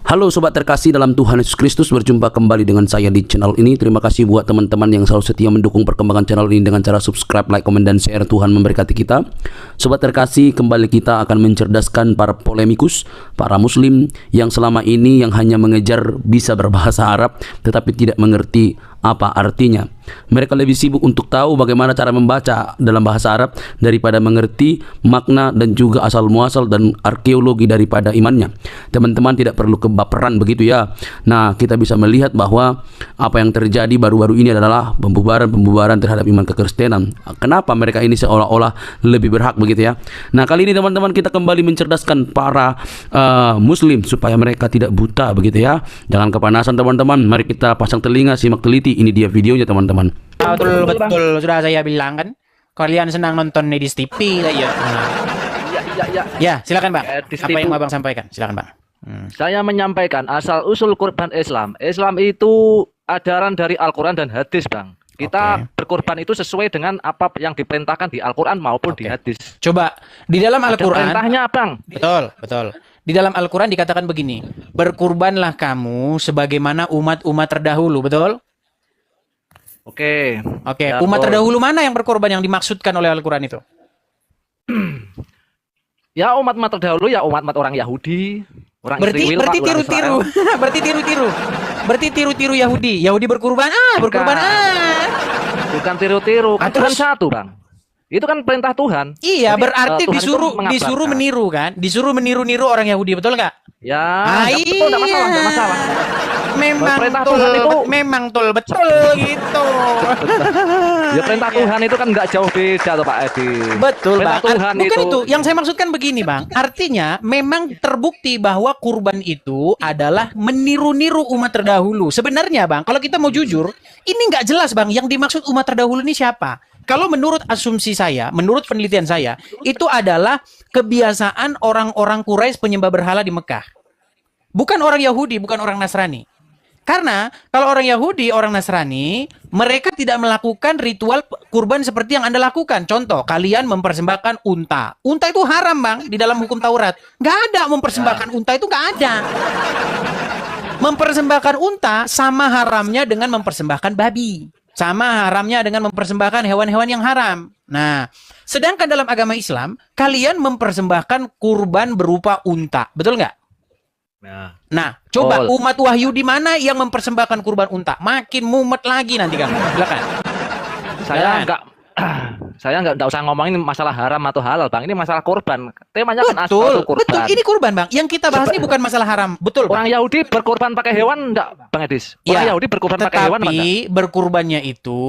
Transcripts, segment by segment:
Halo sobat terkasih dalam Tuhan Yesus Kristus, berjumpa kembali dengan saya di channel ini. Terima kasih buat teman-teman yang selalu setia mendukung perkembangan channel ini dengan cara subscribe, like, komen, dan share. Tuhan memberkati kita. Sobat terkasih, kembali kita akan mencerdaskan para polemikus, para muslim yang selama ini yang hanya mengejar bisa berbahasa Arab tetapi tidak mengerti apa artinya. Mereka lebih sibuk untuk tahu bagaimana cara membaca dalam bahasa Arab daripada mengerti makna dan juga asal muasal dan arkeologi daripada imannya. Teman-teman tidak perlu kebaperan begitu ya. Nah, kita bisa melihat bahwa apa yang terjadi baru-baru ini adalah pembubaran terhadap iman kekristenan. Kenapa mereka ini seolah-olah lebih berhak begitu ya. Nah, kali ini teman-teman kita kembali mencerdaskan para muslim supaya mereka tidak buta begitu ya. Jangan kepanasan teman-teman. Mari kita pasang telinga, simak teliti. Ini dia videonya teman-teman. Betul, sudah saya bilang kan. Kalian senang nonton di TV ya. Ya, silakan Bang. Apa yang Abang sampaikan? Silakan Bang. Saya menyampaikan asal usul kurban Islam. Islam itu ajaran dari Al-Quran dan hadis, Bang. Kita berkurban itu sesuai dengan apa yang diperintahkan di Al-Quran maupun di hadis. Coba di dalam Al-Quran. Perintahnya, Bang. Betul. Di dalam Al-Quran dikatakan begini, berkurbanlah kamu sebagaimana umat-umat terdahulu, betul? Oke. Ya, umat terdahulu mana yang berkorban yang dimaksudkan oleh Al-Quran itu? Ya umat-umat terdahulu ya umat-umat orang Yahudi, orang Israel. Berarti tiru-tiru. Berarti tiru-tiru. Berarti tiru-tiru Yahudi. Yahudi berkurban, berkurban. Bukan tiru-tiru, kan Tuhan satu, Bang. Itu kan perintah Tuhan. Iya, jadi, berarti disuruh meniru kan? Disuruh meniru-niru orang Yahudi, betul nggak? Ya, betul, enggak masalah. Memang betul gitu. Ya perintah Tuhan itu kan nggak jauh beda tuh Pak Edi. Betul Bang. Bukan itu. Yang saya maksudkan begini Bang. Artinya memang terbukti bahwa kurban itu adalah meniru-niru umat terdahulu. Sebenarnya Bang, kalau kita mau jujur, ini nggak jelas Bang. Yang dimaksud umat terdahulu ini siapa? Kalau menurut asumsi saya, menurut penelitian saya, itu adalah kebiasaan orang-orang Quraisy penyembah berhala di Mekah. Bukan orang Yahudi, bukan orang Nasrani. Karena kalau orang Yahudi, orang Nasrani, mereka tidak melakukan ritual kurban seperti yang Anda lakukan. Contoh, kalian mempersembahkan unta. Unta itu haram, Bang, di dalam hukum Taurat. Nggak ada mempersembahkan unta, itu nggak ada. Mempersembahkan unta sama haramnya dengan mempersembahkan babi. Sama haramnya dengan mempersembahkan hewan-hewan yang haram. Nah, sedangkan dalam agama Islam, kalian mempersembahkan kurban berupa unta. Betul nggak? Nah, coba umat Wahyu di mana yang mempersembahkan kurban unta? Makin mumet lagi nanti kamu. Silakan. Saya nggak usah ngomongin masalah haram atau halal, Bang. Ini masalah kurban. Temanya kan asal kurban. Betul, ini kurban, Bang. Yang kita bahas ini bukan masalah haram. Betul, Bang. Orang Yahudi berkurban pakai hewan enggak, Bang Edis? Orang Yahudi berkurban pakai hewan apa enggak? Tapi berkurbannya itu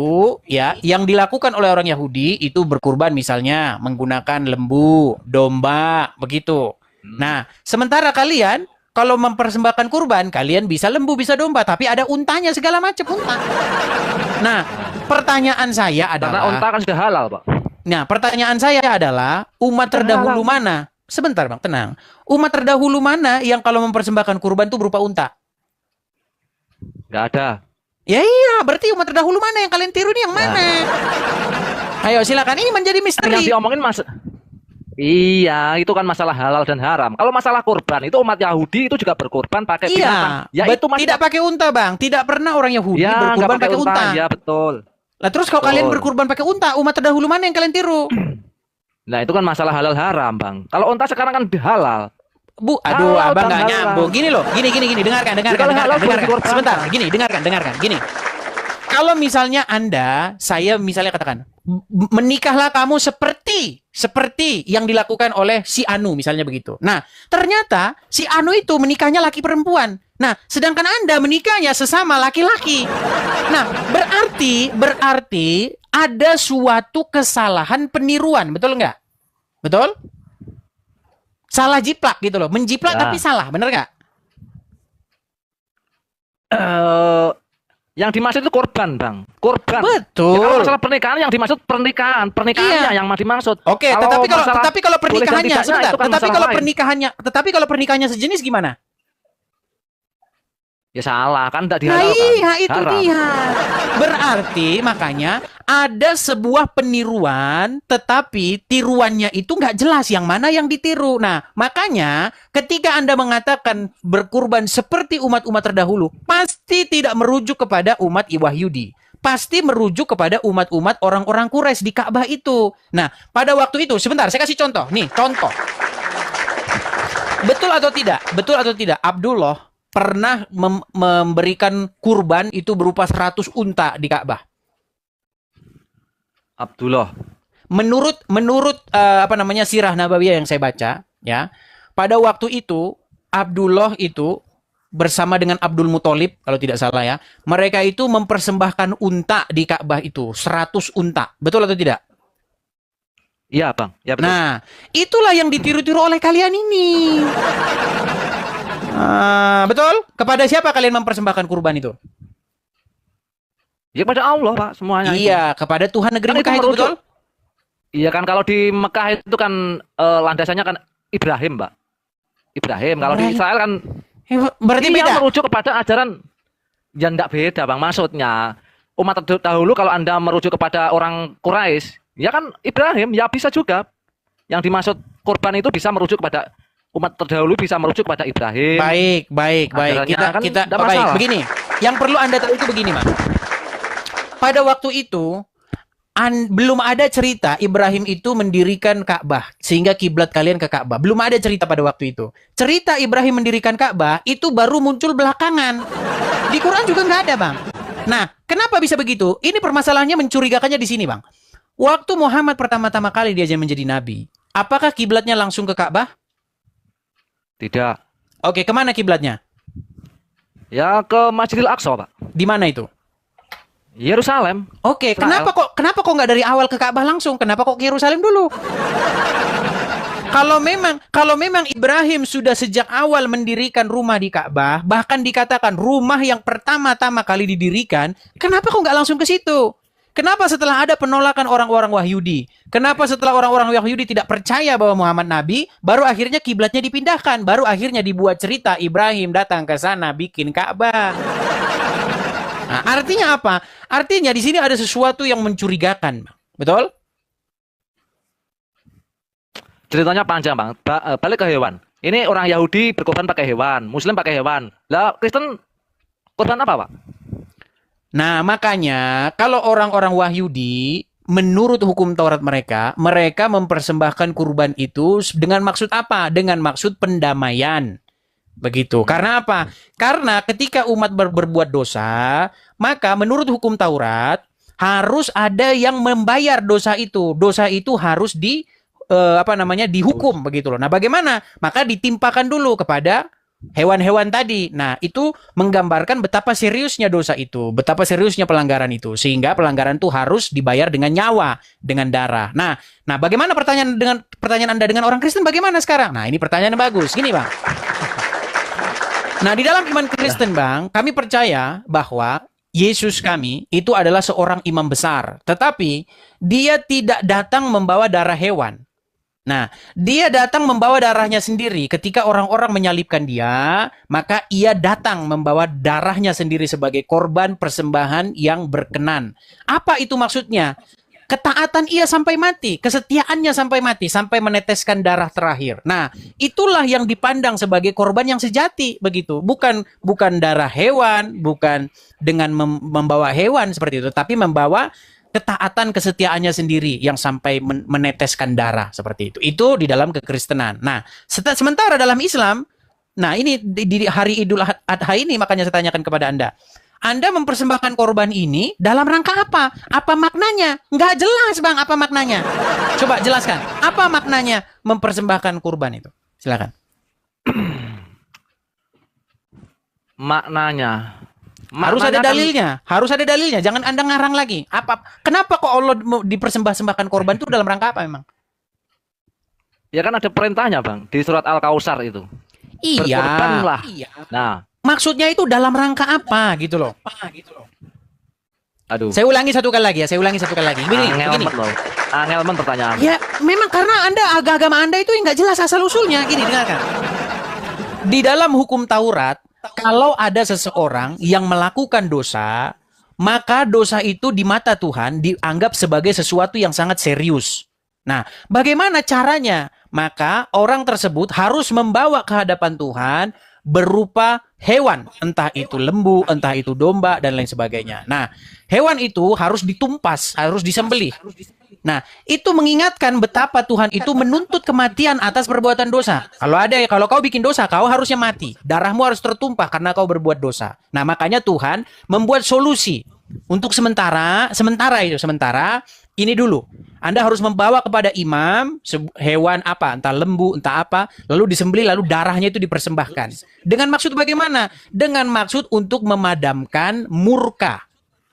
ya, yang dilakukan oleh orang Yahudi itu berkurban misalnya menggunakan lembu, domba, begitu. Nah, sementara kalian kalau mempersembahkan kurban, kalian bisa lembu, bisa domba, tapi ada untanya segala macam unta. Nah, pertanyaan saya adalah, karena unta kan sudah halal, Pak. Nah, pertanyaan saya adalah umat terdahulu mana? Sebentar, Bang, tenang. Umat terdahulu mana yang kalau mempersembahkan kurban itu berupa unta? Nggak ada. Ya iya, berarti umat terdahulu mana yang kalian tiru ini yang mana? Ayo silakan, ini menjadi misteri. Yang diomongin iya, itu kan masalah halal dan haram. Kalau masalah kurban, itu umat Yahudi itu juga berkurban pakai binatang. Ya, itu tidak pakai unta, Bang. Tidak pernah orang Yahudi berkurban pakai unta. Ya, betul. Lah terus kalau kalian berkurban pakai unta, umat terdahulu mana yang kalian tiru? Nah, itu kan masalah halal haram, Bang. Kalau unta sekarang kan halal. Aduh, Abang nggak nyambung. Gini loh, gini. Dengarkan. Sebentar, dengarkan. Gini. Kalau misalnya saya misalnya katakan, menikahlah kamu seperti yang dilakukan oleh si Anu misalnya begitu. Nah, ternyata si Anu itu menikahnya laki perempuan. Nah, sedangkan Anda menikahnya sesama laki-laki. Nah, berarti ada suatu kesalahan peniruan, betul nggak? Betul? Salah jiplak gitu loh, menjiplak tapi salah, bener nggak? Yang dimaksud itu korban, Bang. Korban. Betul. Ya, kalau masalah pernikahan yang dimaksud pernikahannya yang dimaksud. Oke, tetapi kalau pernikahannya sebentar, tetapi kalau pernikahannya sejenis gimana? Ya salah, kan tidak Nah dihalalkan. iya itu Haram. dia. Berarti makanya ada sebuah peniruan tetapi tiruannya itu nggak jelas yang mana yang ditiru. Nah makanya ketika Anda mengatakan berkurban seperti umat-umat terdahulu pasti tidak merujuk kepada umat Wahyudi. Pasti merujuk kepada umat-umat orang-orang Quraisy di Ka'bah itu. Nah pada waktu itu sebentar saya kasih contoh. Nih contoh. Betul atau tidak? Betul atau tidak? Abdullah pernah memberikan kurban itu berupa 100 unta di Ka'bah. Abdullah. Menurut sirah Nabawiyah yang saya baca, ya. Pada waktu itu Abdullah itu bersama dengan Abdul Muthalib kalau tidak salah ya. Mereka itu mempersembahkan unta di Ka'bah itu, 100 unta. Betul atau tidak? Iya, Bang. Ya betul. Nah, itulah yang ditiru-tiru oleh kalian ini. Betul? Kepada siapa kalian mempersembahkan kurban itu? Ya pada Allah, Pak, semuanya. Iya, kepada Tuhan negeri Kan itu Mekah itu, merujuk. betul? Iya kan, kalau di Mekah itu kan landasannya kan Ibrahim, Pak. Ibrahim. Kalau di Ibrahim. Israel kan Berarti iya, beda. merujuk kepada ajaran. Ya enggak beda, Bang. Maksudnya umat terdahulu kalau Anda merujuk kepada orang Quraisy, ya kan Ibrahim, ya bisa juga. Yang dimaksud kurban itu bisa merujuk kepada umat terdahulu, bisa merujuk kepada Ibrahim. Baik. Ajarannya kan Kita nggak baik. masalah. Begini, yang perlu Anda tahu itu begini, Mas. Pada waktu itu belum ada cerita Ibrahim itu mendirikan Ka'bah sehingga kiblat kalian ke Ka'bah. Belum ada cerita pada waktu itu. Cerita Ibrahim mendirikan Ka'bah itu baru muncul belakangan. Di Quran juga nggak ada, Bang. Nah, kenapa bisa begitu? Ini permasalahannya mencurigakannya di sini, Bang. Waktu Muhammad pertama-tama kali dia menjadi nabi, apakah kiblatnya langsung ke Ka'bah? Tidak. Oke, kemana kiblatnya? Ya ke Masjidil Aqsa, Pak. Di mana itu? Yerusalem. Oke, Israel. kenapa kok nggak dari awal ke Ka'bah langsung? Kenapa kok ke Yerusalem dulu? Kalau memang Ibrahim sudah sejak awal mendirikan rumah di Ka'bah, bahkan dikatakan rumah yang pertama-tama kali didirikan, kenapa kok nggak langsung ke situ? Kenapa setelah ada penolakan orang-orang Wahyudi? Kenapa setelah orang-orang Wahyudi tidak percaya bahwa Muhammad Nabi, baru akhirnya kiblatnya dipindahkan, baru akhirnya dibuat cerita Ibrahim datang ke sana bikin Ka'bah. Nah, artinya apa? Artinya di sini ada sesuatu yang mencurigakan, betul? Ceritanya panjang, Bang. Balik ke hewan. Ini orang Yahudi berkorban pakai hewan, Muslim pakai hewan. Lah Kristen korban apa, Pak? Nah, makanya kalau orang-orang Wahyudi menurut hukum Taurat mereka mempersembahkan kurban itu dengan maksud apa? Dengan maksud pendamaian. Begitu. Karena apa? Karena ketika umat berbuat dosa, maka menurut hukum Taurat harus ada yang membayar dosa itu. Dosa itu harus dihukum begitu loh. Nah, bagaimana? Maka ditimpakan dulu kepada hewan-hewan tadi. Nah, itu menggambarkan betapa seriusnya dosa itu, betapa seriusnya pelanggaran itu, sehingga pelanggaran itu harus dibayar dengan nyawa, dengan darah. Nah, bagaimana pertanyaan Anda dengan orang Kristen bagaimana sekarang? Nah, ini pertanyaan yang bagus. Gini, Bang. Nah, di dalam iman Kristen, Bang, kami percaya bahwa Yesus kami itu adalah seorang imam besar, tetapi dia tidak datang membawa darah hewan. Nah, dia datang membawa darahnya sendiri. Ketika orang-orang menyalibkan dia, maka ia datang membawa darahnya sendiri sebagai korban persembahan yang berkenan. Apa itu maksudnya? Ketaatan ia sampai mati, kesetiaannya sampai mati, sampai meneteskan darah terakhir. Nah, itulah yang dipandang sebagai korban yang sejati, begitu. Bukan darah hewan, bukan dengan membawa hewan seperti itu, tapi membawa ketaatan kesetiaannya sendiri yang sampai meneteskan darah seperti itu. Itu di dalam kekristenan. Nah, sementara dalam Islam, nah ini di hari Idul Adha ini makanya saya tanyakan kepada Anda. Anda mempersembahkan korban ini dalam rangka apa? Apa maknanya? Nggak jelas, Bang, apa maknanya. Coba jelaskan. Apa maknanya mempersembahkan kurban itu? Silakan. Maknanya Harus ada dalilnya. Harus ada dalilnya. Jangan Anda ngarang lagi. Kenapa kok Allah dipersembahkan korban itu dalam rangka apa memang? Ya kan ada perintahnya, Bang, di surat Al-Kausar itu. Iya. Berkorbanlah. Iya. Nah, maksudnya itu dalam rangka apa gitu loh. aduh. Saya ulangi satu kali lagi ya. Begini. Angelman pertanyaan. Ya, memang karena agama Anda itu nggak jelas asal usulnya. Gini, dengarkan. Di dalam hukum Taurat, kalau ada seseorang yang melakukan dosa, maka dosa itu di mata Tuhan dianggap sebagai sesuatu yang sangat serius. Nah, bagaimana caranya? Maka orang tersebut harus membawa ke hadapan Tuhan berupa hewan, entah itu lembu, entah itu domba, dan lain sebagainya. Nah, hewan itu harus ditumpas, harus disembelih. Nah, itu mengingatkan betapa Tuhan itu menuntut kematian atas perbuatan dosa. Kalau kau bikin dosa, kau harusnya mati. Darahmu harus tertumpah karena kau berbuat dosa. Nah, makanya Tuhan membuat solusi. Untuk sementara ini dulu. Anda harus membawa kepada imam hewan apa, entah lembu, entah apa, lalu disembelih, lalu darahnya itu dipersembahkan. Dengan maksud bagaimana? Dengan maksud untuk memadamkan murka.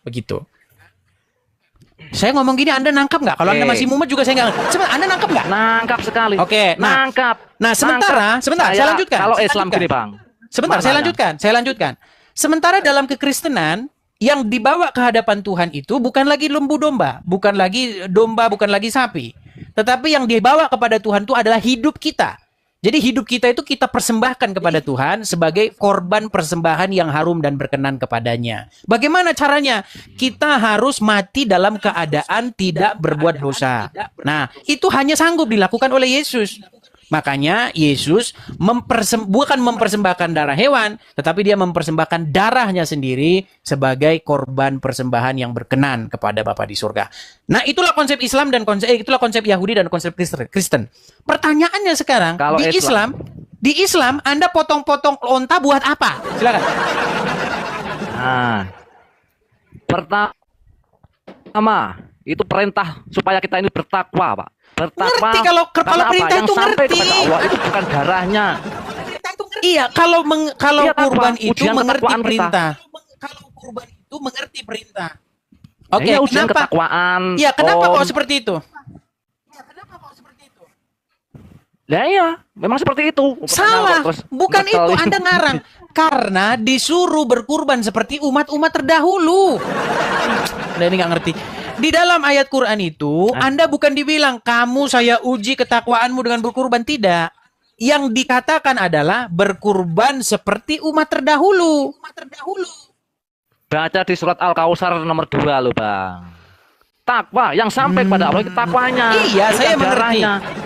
Begitu. Saya ngomong gini, Anda nangkap nggak? Kalau Anda masih mumet juga saya nggak. Sebentar, Anda nangkap nggak? Nangkap sekali. Oke, nangkap. Nah, sebentar, saya lanjutkan. Kalau Islam gini, Bang. Sebentar, saya lanjutkan. Sementara dalam kekristenan, yang dibawa ke hadapan Tuhan itu bukan lagi lembu domba, bukan lagi domba, bukan lagi sapi. Tetapi yang dibawa kepada Tuhan itu adalah hidup kita. Jadi hidup kita itu kita persembahkan kepada Tuhan sebagai korban persembahan yang harum dan berkenan kepadanya. Bagaimana caranya? Kita harus mati dalam keadaan tidak berbuat dosa. Nah, itu hanya sanggup dilakukan oleh Yesus. Makanya Yesus bukan mempersembahkan darah hewan, tetapi dia mempersembahkan darahnya sendiri sebagai korban persembahan yang berkenan kepada Bapa di surga. Nah, itulah konsep Islam dan itulah konsep Yahudi dan konsep Kristen. Pertanyaannya sekarang, kalau di Islam Anda potong-potong onta buat apa? Silakan. Nah, pertama itu perintah supaya kita ini bertakwa, Pak. Bertakwa. Ngerti kalau perintah itu ngerti. Allah itu bukan darahnya. Iya, kalau kurban itu mengerti perintah. Kalau kurban itu mengerti perintah. Oke, ujian ketakwaan. Iya, kenapa kok seperti itu? Nah, iya, memang seperti itu. Salah, bukan itu. Anda ngarang. Karena disuruh berkurban seperti umat-umat terdahulu. Nah, ini nggak ngerti. Di dalam ayat Quran itu, Anda bukan dibilang, kamu saya uji ketakwaanmu dengan berkurban. Tidak. Yang dikatakan adalah berkurban seperti umat terdahulu. Baca di surat Al-Kautsar nomor 2 loh, Bang. Takwa, yang sampai kepada Allah itu takwanya. Iya,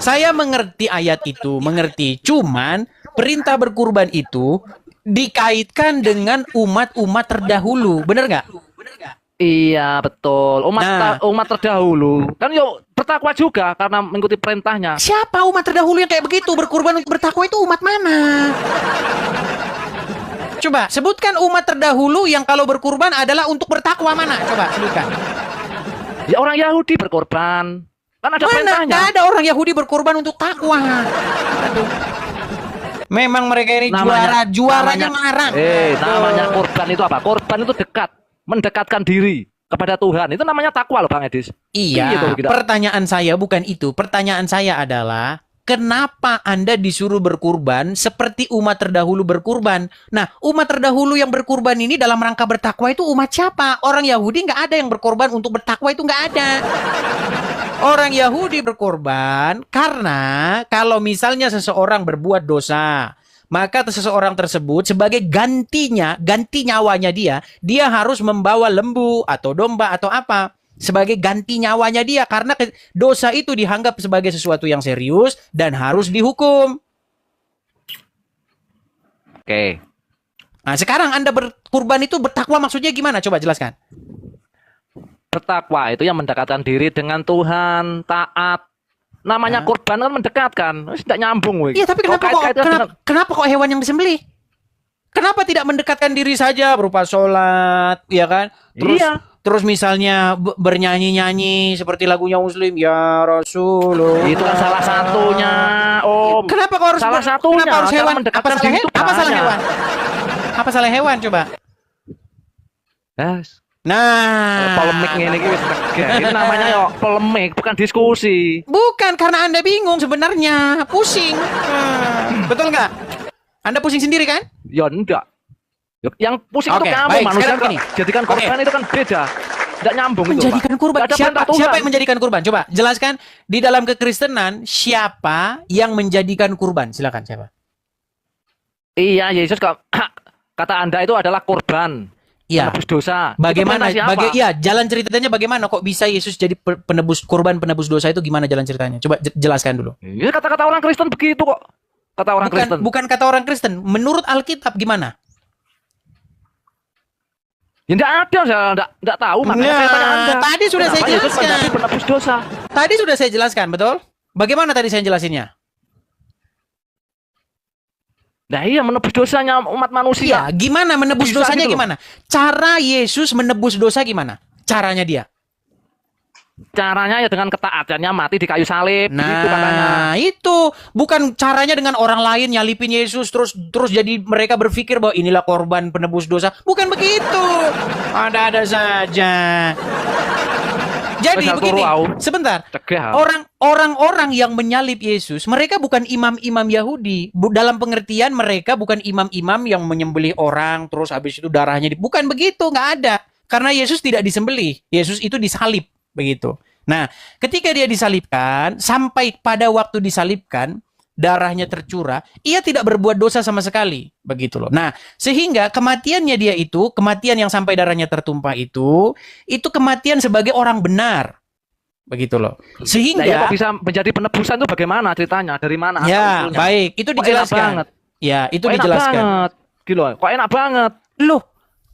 saya mengerti ayat itu, mengerti. Cuman, perintah berkurban itu dikaitkan dengan umat-umat terdahulu. Benar nggak? Iya, betul. Umat terdahulu kan yuk bertakwa juga karena mengikuti perintahnya. Siapa umat terdahulu yang kayak begitu? Berkurban untuk bertakwa itu umat mana? Coba sebutkan umat terdahulu yang kalau berkurban adalah untuk bertakwa mana? Coba sebutkan. Ya orang Yahudi berkorban. Kan ada perintahnya. Nggak ada orang Yahudi berkorban untuk takwa. Memang mereka ini juaranya ngarang. Namanya korban itu apa? Korban itu dekat. Mendekatkan diri kepada Tuhan. Itu namanya takwa loh, Bang Edis. Iya, pertanyaan saya bukan itu. Pertanyaan saya adalah, kenapa Anda disuruh berkurban seperti umat terdahulu berkurban? Nah, umat terdahulu yang berkurban ini dalam rangka bertakwa itu umat siapa? Orang Yahudi nggak ada yang berkorban untuk bertakwa, itu nggak ada. Orang Yahudi berkorban karena kalau misalnya seseorang berbuat dosa, maka seseorang tersebut sebagai ganti nyawanya dia harus membawa lembu atau domba atau apa sebagai ganti nyawanya dia, karena dosa itu dianggap sebagai sesuatu yang serius dan harus dihukum. Oke. Nah, sekarang Anda berkurban itu bertakwa maksudnya gimana? Coba jelaskan. Bertakwa itu yang mendekatkan diri dengan Tuhan, taat. Namanya kurban kan mendekatkan. Tidak nyambung. Iya, tapi kenapa kok hewan yang disembelih? Kenapa tidak mendekatkan diri saja berupa sholat, ya kan? Terus misalnya bernyanyi-nyanyi seperti lagunya Muslim, ya Rasulullah. Itu kan salah satunya. Kenapa kok harus kenapa harus hewan? Apa salah hewan coba? Yes. Nah, polemik ini itu namanya ya polemik, bukan diskusi. Bukan, karena Anda bingung sebenarnya, pusing. Betul nggak? Anda pusing sendiri kan? Ya enggak. Yang pusing itu kamu, manusia jadikan korban itu kan beda. Tidak nyambung itu. Menjadikan kurban. Siapa yang menjadikan kurban? Coba jelaskan di dalam kekristenan siapa yang menjadikan kurban? Silakan siapa? Iya, Yesus kata Anda itu adalah korban Iya. penebus dosa. Bagaimana? Itu perintah siapa? Iya, jalan ceritanya bagaimana kok bisa Yesus jadi korban penebus dosa itu gimana jalan ceritanya? Coba jelaskan dulu. Ya, kata-kata orang Kristen begitu kok. Kata orang Kristen. Bukan kata orang Kristen. Menurut Alkitab gimana? Ya enggak ada, saya enggak tahu, makanya saya tanya Anda. Tadi sudah saya Kenapa Yesus jelaskan. menjadi penebus dosa? Tadi sudah saya jelaskan, betul? Bagaimana tadi saya jelasinnya? Nah iya, menebus dosanya umat manusia. Iya, gimana menebus Bisa dosanya gitu loh. gimana? Cara Yesus menebus dosa gimana? Caranya dia. Caranya ya dengan ketaatannya mati di kayu salib, gitu katanya. Nah, itu bukan caranya dengan orang lain nyalipin Yesus terus jadi mereka berpikir bahwa inilah korban penebus dosa. Bukan begitu. Ada-ada saja. Jadi Wes, aku begini, ruau. sebentar. Cegah. Orang-orang yang menyalip Yesus, mereka bukan imam-imam Yahudi. Dalam pengertian mereka bukan imam-imam yang menyembelih orang terus habis itu darahnya bukan begitu, nggak ada. Karena Yesus tidak disembelih. Yesus itu disalib. Begitu. Nah, ketika dia disalibkan, sampai pada waktu disalibkan, darahnya tercurah, ia tidak berbuat dosa sama sekali. Begitu loh. Nah, sehingga kematiannya dia itu, kematian yang sampai darahnya tertumpah itu kematian sebagai orang benar. Begitu loh. Sehingga Nah, ya kok bisa menjadi penebusan itu bagaimana ceritanya? Dari mana? Ya, asal-usulnya? baik. Itu Kok enak dijelaskan. banget. Ya, itu Kok enak dijelaskan. banget. Gitu loh. Kok enak banget? Loh,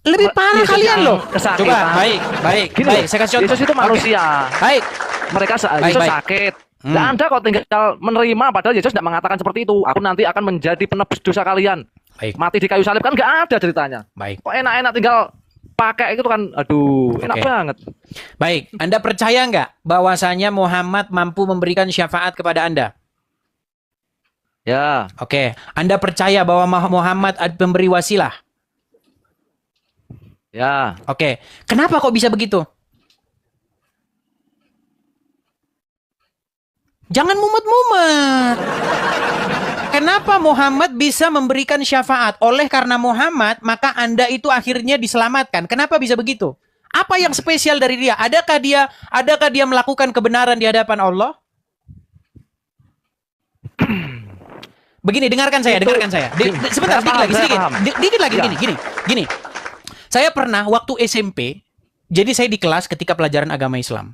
lebih parah Yesus kalian yang loh. kesakitan. Coba, baik. Gini Baik, loh, saya kasih contoh. Yesus itu Oke. manusia. Baik. Mereka Baik, Yesus baik. sakit. Hmm. Nah, Anda kok tinggal menerima padahal Yesus tidak mengatakan seperti itu. Aku nanti akan menjadi penebus dosa kalian. Baik. Mati di kayu salib kan nggak ada ceritanya. Baik. Kok enak-enak tinggal pakai itu kan, aduh, enak Oke. banget. Baik, Anda percaya nggak bahwasanya Muhammad mampu memberikan syafaat kepada Anda? Ya, Oke, Anda percaya bahwa Muhammad pemberi wasilah? ya. Oke, kenapa kok bisa begitu? Jangan mumet-mumet. Kenapa Muhammad bisa memberikan syafaat? Oleh karena Muhammad, maka Anda itu akhirnya diselamatkan. Kenapa bisa begitu? Apa yang spesial dari dia? Adakah dia melakukan kebenaran di hadapan Allah? Begini, dengarkan saya. Sebentar, Nggak paham, saya paham. Dikit lagi, Ya. gini. Saya pernah waktu SMP, jadi saya di kelas ketika pelajaran agama Islam.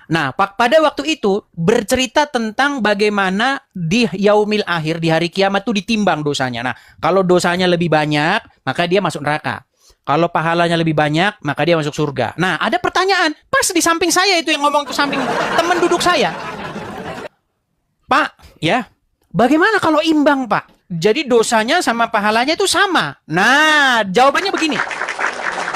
Nah, pada waktu itu bercerita tentang bagaimana di yaumil akhir, di hari kiamat itu ditimbang dosanya. Nah, kalau dosanya lebih banyak, maka dia masuk neraka. Kalau pahalanya lebih banyak, maka dia masuk surga. Nah, ada pertanyaan. Pas di samping saya itu yang ngomong, ke samping teman duduk saya. Pak, ya, bagaimana kalau imbang, Pak? Jadi dosanya sama pahalanya itu sama. Nah, jawabannya begini.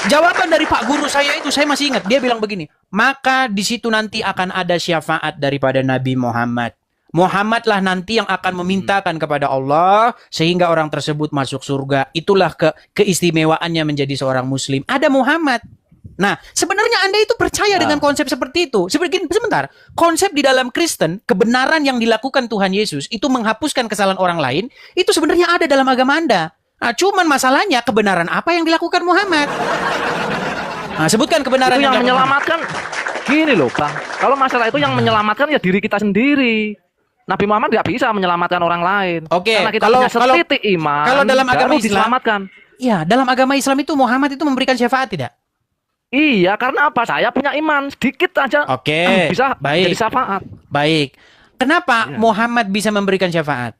Jawaban dari Pak Guru saya itu saya masih ingat. Dia bilang begini, maka di situ nanti akan ada syafaat daripada Nabi Muhammad. Muhammadlah nanti yang akan memintakan kepada Allah sehingga orang tersebut masuk surga. Itulah keistimewaannya menjadi seorang Muslim. Ada Muhammad. Nah, sebenarnya Anda itu percaya dengan konsep seperti itu. Sebentar, konsep di dalam Kristen, kebenaran yang dilakukan Tuhan Yesus itu menghapuskan kesalahan orang lain, itu sebenarnya ada dalam agama Anda. Nah, cuman masalahnya kebenaran apa yang dilakukan Muhammad? Nah, sebutkan kebenaran Itu yang dilakukan menyelamatkan. Gini loh, Bang. Kalau masalah itu yang menyelamatkan ya diri kita sendiri. Nabi Muhammad nggak bisa menyelamatkan orang lain. Oke, Karena kita kalau- punya setitik iman. kalau dalam agama baru Islam- diselamatkan. Ya, dalam agama Islam itu Muhammad itu memberikan syafaat tidak? Iya, karena apa? Saya punya iman sedikit aja. Oke, Bisa baik. jadi syafaat. Baik. Kenapa Iya. Muhammad bisa memberikan syafaat?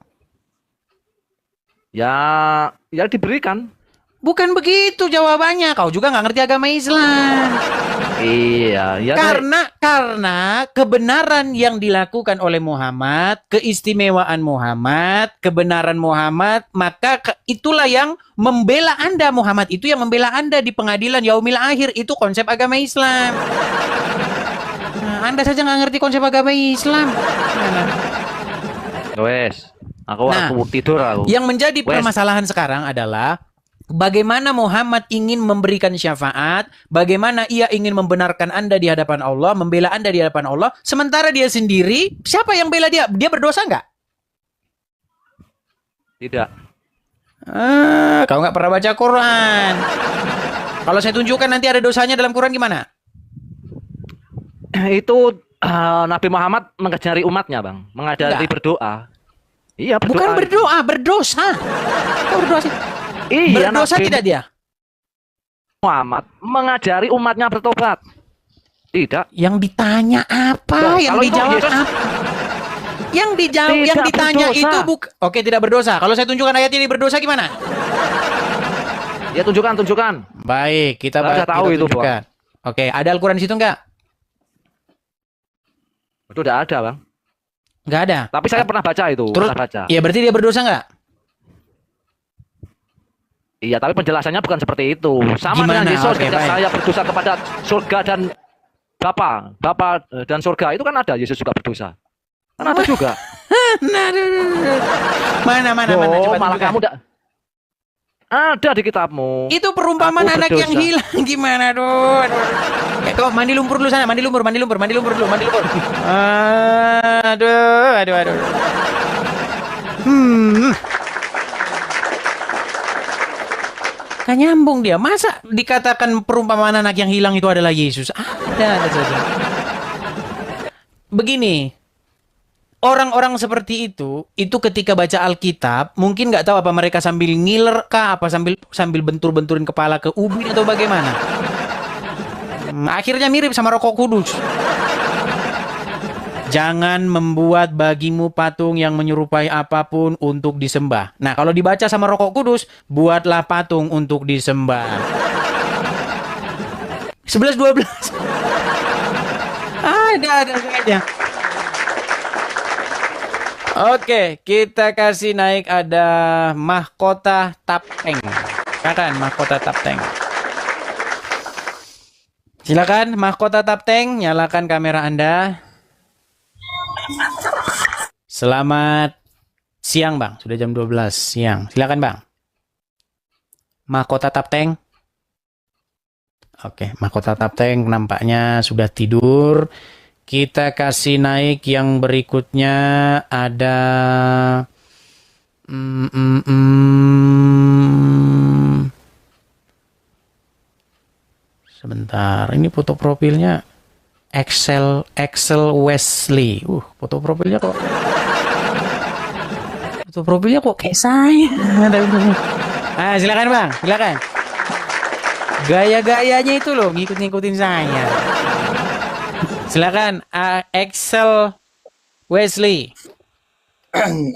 Ya diberikan. Bukan begitu jawabannya. Kau juga nggak ngerti agama Islam. Iya, ya. Karena kebenaran yang dilakukan oleh Muhammad, keistimewaan Muhammad, kebenaran Muhammad, maka itulah yang membela Anda. Muhammad itu yang membela Anda di pengadilan yaumil akhir. Itu konsep agama Islam. Nah, Anda saja nggak ngerti konsep agama Islam. Wes, aku Nah, tidur aku. Yang menjadi Wes. permasalahan sekarang adalah bagaimana Muhammad ingin memberikan syafaat, bagaimana ia ingin membenarkan Anda di hadapan Allah, membela Anda di hadapan Allah, sementara dia sendiri, siapa yang bela dia? Dia berdosa nggak? Tidak. Kau nggak pernah baca Quran. Kalau saya tunjukkan nanti ada dosanya dalam Quran gimana? Itu Nabi Muhammad mengajari umatnya, Bang, mengajari Enggak. berdoa. Iya, berdoa. Bukan berdoa, berdosa. Kau berdoa sih? Iya, Berdosa Nabi tidak dia? Muhammad mengajari umatnya bertobat. Tidak. Yang ditanya apa? Loh, Yang kalau itu dijawab Yesus apa? Yang dijawab, yang tidak ditanya berdosa. itu Oke, tidak berdosa. Kalau saya tunjukkan ayat ini berdosa gimana? Ya tunjukkan. Baik, kita Saya kita tahu itu, tunjukkan. Oke, ada Al-Quran di situ enggak? Itu udah ada, Bang. Enggak ada. Tapi saya pernah baca itu, Terus, pernah baca. ya berarti dia berdosa enggak? Iya, tapi penjelasannya bukan seperti itu. Sama Gimana? dengan Yesus Oke, ketika baik. saya berdosa kepada surga dan Bapa dan surga, itu kan ada Yesus juga berdosa. Kan ada juga. Nah, mana Oh, coba malah tunjukkan. kamu enggak ada di kitabmu. Itu perumpamaan Aku anak yang berdosa. hilang gimana, aduh. Tuh, mandi lumpur dulu sana, mandi lumpur dulu. Aduh. Kan nyambung dia. Masa dikatakan perumpamaan anak yang hilang itu adalah Yesus? Ada saja. Begini, orang-orang seperti itu ketika baca Alkitab mungkin nggak tahu apa mereka sambil ngiler kah, apa sambil bentur-benturin kepala ke ubin atau bagaimana. Akhirnya mirip sama Rokok Kudus. Jangan membuat bagimu patung yang menyerupai apapun untuk disembah. Nah, kalau dibaca sama Rokok Kudus, buatlah patung untuk disembah. 11-12. Ada sengaja. Oke, kita kasih naik ada mahkota Tapteng. Silakan mahkota Tapteng. Silakan mahkota Tapteng, nyalakan kamera Anda. Selamat siang, Bang. Sudah jam 12 siang. Silakan, Bang. Mahkota Tapteng. Oke, mahkota Tapteng nampaknya sudah tidur. Kita kasih naik yang berikutnya ada sebentar. Ini foto profilnya Axel Wesley. Foto profilnya kok kayak saya. Silakan, Bang. Silakan. Gaya-gayanya itu loh ngikutin saya. Silakan, Axel Wesley.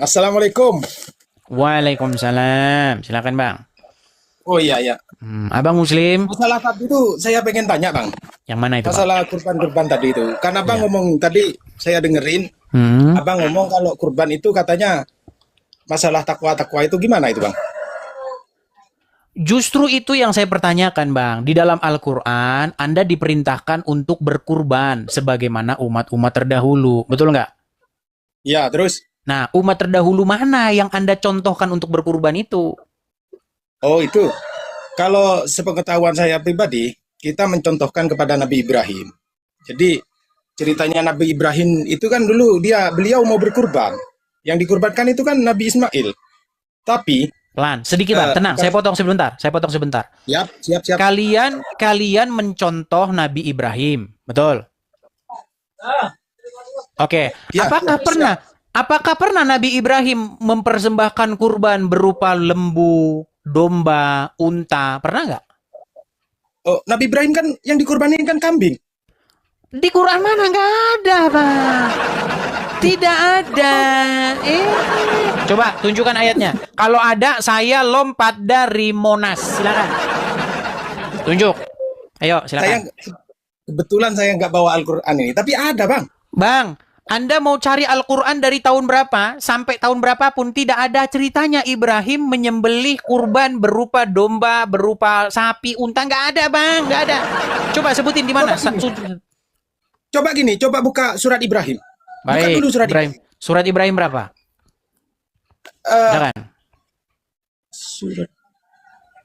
Assalamualaikum. Waalaikumsalam. Silakan, Bang. Oh iya. Abang Muslim. Masalah tadi itu saya pengen tanya, Bang. Yang mana itu, Bang? Masalah kurban-kurban tadi itu. Karena Abang ngomong tadi, saya dengerin. Abang ngomong kalau kurban itu katanya masalah takwa-takwa itu gimana itu, Bang? Justru itu yang saya pertanyakan, Bang. Di dalam Al-Quran, Anda diperintahkan untuk berkurban sebagaimana umat-umat terdahulu. Betul nggak? Ya, terus? Nah, umat terdahulu mana yang Anda contohkan untuk berkurban itu? Oh, itu. Kalau sepengetahuan saya pribadi, kita mencontohkan kepada Nabi Ibrahim. Jadi, ceritanya Nabi Ibrahim itu kan dulu beliau mau berkurban. Yang dikurbankan itu kan Nabi Ismail. Tapi Pelan, sedikit, Bang. Tenang, saya potong sebentar. siap. Kalian mencontoh Nabi Ibrahim, betul? Oke. Ya, Apakah pernah Nabi Ibrahim mempersembahkan kurban berupa lembu, domba, unta? Pernah nggak? Oh, Nabi Ibrahim kan yang dikurbanin kan kambing. Di Quran mana nggak ada, Bang? Tidak ada. Coba tunjukkan ayatnya. Kalau ada, saya lompat dari Monas. Silakan. Tunjuk. Ayo, silakan. Kebetulan saya nggak bawa Al-Quran ini, tapi ada, Bang. Bang, Anda mau cari Al-Quran dari tahun berapa sampai tahun berapapun, tidak ada ceritanya Ibrahim menyembelih kurban berupa domba, berupa sapi, unta. Nggak ada, Bang. Nggak ada. Coba sebutin di mana. Coba buka surat Ibrahim. Buka Baik, dulu surat Ibrahim. Surat Ibrahim berapa? Silakan.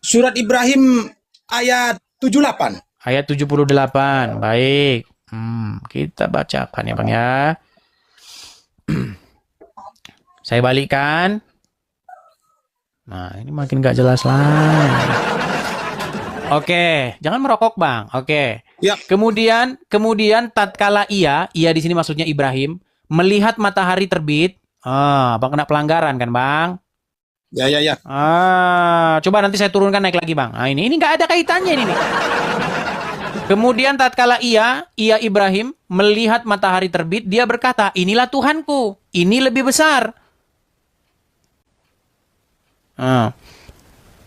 Surat Ibrahim ayat 78. Ayat 78. Baik. Kita bacakan ya, Bang ya. Saya balikkan. Nah, ini makin gak jelas lagi. Oke, jangan merokok, Bang. Oke. Ya. Kemudian tatkala ia di sini maksudnya Ibrahim, melihat matahari terbit. Bang kena pelanggaran kan, Bang? Ya. Coba nanti saya turunkan naik lagi bang. Nah, ini nggak ada kaitannya ini nih. Kemudian tatkala ia Ibrahim melihat matahari terbit, dia berkata, inilah Tuhanku, ini lebih besar.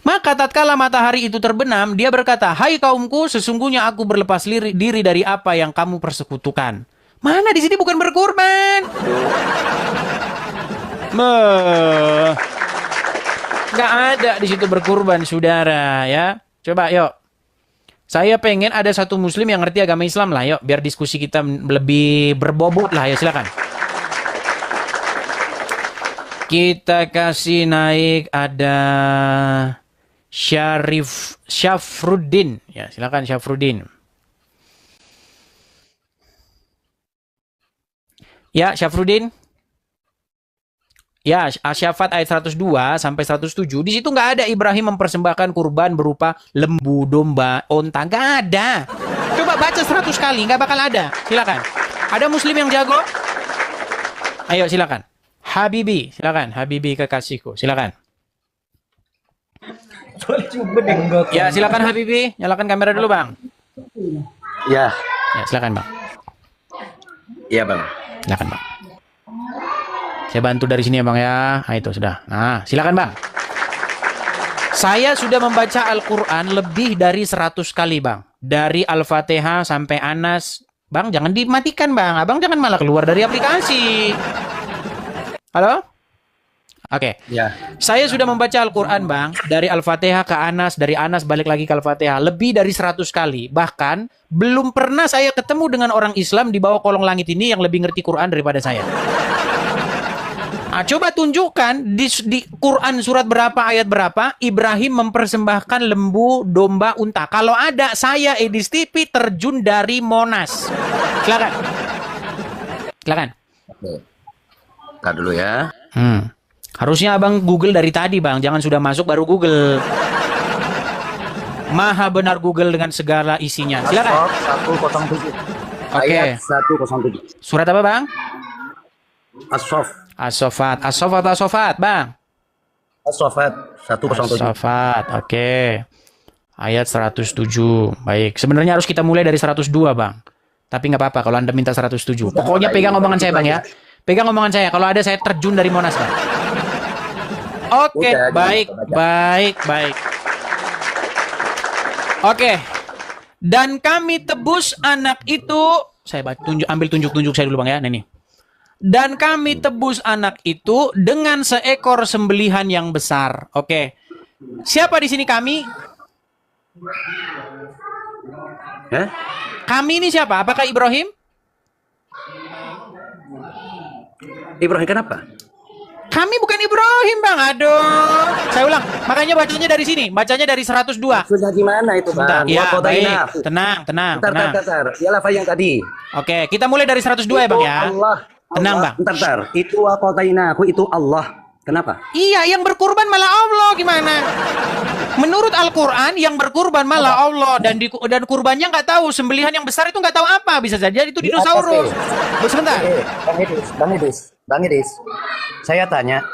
Maka tatkala matahari itu terbenam, dia berkata, hai kaumku, sesungguhnya aku berlepas diri dari apa yang kamu persekutukan. Mana di sini bukan berkurban? Nggak ada di situ berkurban, saudara ya. Coba yuk. Saya pengen ada satu muslim yang ngerti agama Islam lah, yuk. Biar diskusi kita lebih berbobot lah, ya silakan. Kita kasih naik ada Syafruddin. Ya, silakan Syafruddin. Ya, Syafruddin. Ya, Asyafat ayat 102 sampai 107. Di situ nggak ada Ibrahim mempersembahkan kurban berupa lembu, domba, onta. Nggak ada. Coba baca 100 kali, nggak bakal ada. Silakan. Ada muslim yang jago? Ayo, silakan. Habibi, silakan. Habibi kekasihku, silakan. Ya, silakan Habibi. Nyalakan kamera dulu, Bang. Ya. Ya, silakan, Bang. Iya, Bang. Silakan, Bang. Saya bantu dari sini ya Bang ya. Nah itu sudah. Nah silakan Bang. Saya sudah membaca Al-Quran lebih dari 100 kali Bang. Dari Al-Fatihah sampai Anas. Bang jangan dimatikan Bang. Abang jangan malah keluar dari aplikasi. Halo? Oke. Ya. Saya sudah membaca Al-Quran Bang. Dari Al-Fatihah ke Anas. Dari Anas balik lagi ke Al-Fatihah. Lebih dari 100 kali. Bahkan belum pernah saya ketemu dengan orang Islam di bawah kolong langit ini yang lebih ngerti Quran daripada saya. Nah, coba tunjukkan di Quran surat berapa, ayat berapa, Ibrahim mempersembahkan lembu, domba, unta. Kalau ada, saya Edis TV terjun dari Monas. Silakan. Silakan. Bentar dulu ya. Harusnya abang Google dari tadi bang, jangan sudah masuk baru Google. Maha benar Google dengan segala isinya. Silakan. 107. Oke. Ayat 107. Surat apa bang? As-Saff. As-Saffat, bang. As-Saffat 107. As-Saffat, oke. Ayat 107. Baik, sebenarnya harus kita mulai dari 102, Bang. Tapi nggak apa-apa kalau Anda minta 107. Pokoknya pegang omongan saya, Bang ya. Pegang omongan saya. Kalau ada saya terjun dari Monas, Bang. Oke, baik. Oke. Dan kami tebus anak itu. Saya ambil tunjuk saya dulu, Bang ya. Nah, ini. Dan kami tebus anak itu dengan seekor sembelihan yang besar. Oke. Siapa di sini kami? Kami ini siapa? Apakah Ibrahim? Ibrahim kenapa? Kami bukan Ibrahim, Bang. Aduh. Saya ulang. Makanya bacanya dari sini. Bacanya dari 102. Sudah gimana itu, Bang? Ya, baik. Tenang. Bentar. Ya lafaz yang tadi. Oke, kita mulai dari 102 ya, Bang ya. Tenang, Bang. Bentar. Itu aku itu Allah. Kenapa? Iya, yang berkurban malah Allah. Gimana? Menurut Al-Quran, yang berkurban malah Allah. Dan kurbannya nggak tahu. Sembelihan yang besar itu nggak tahu apa. Bisa saja itu dinosaurus. Sebentar. Bang Idris. Saya tanya.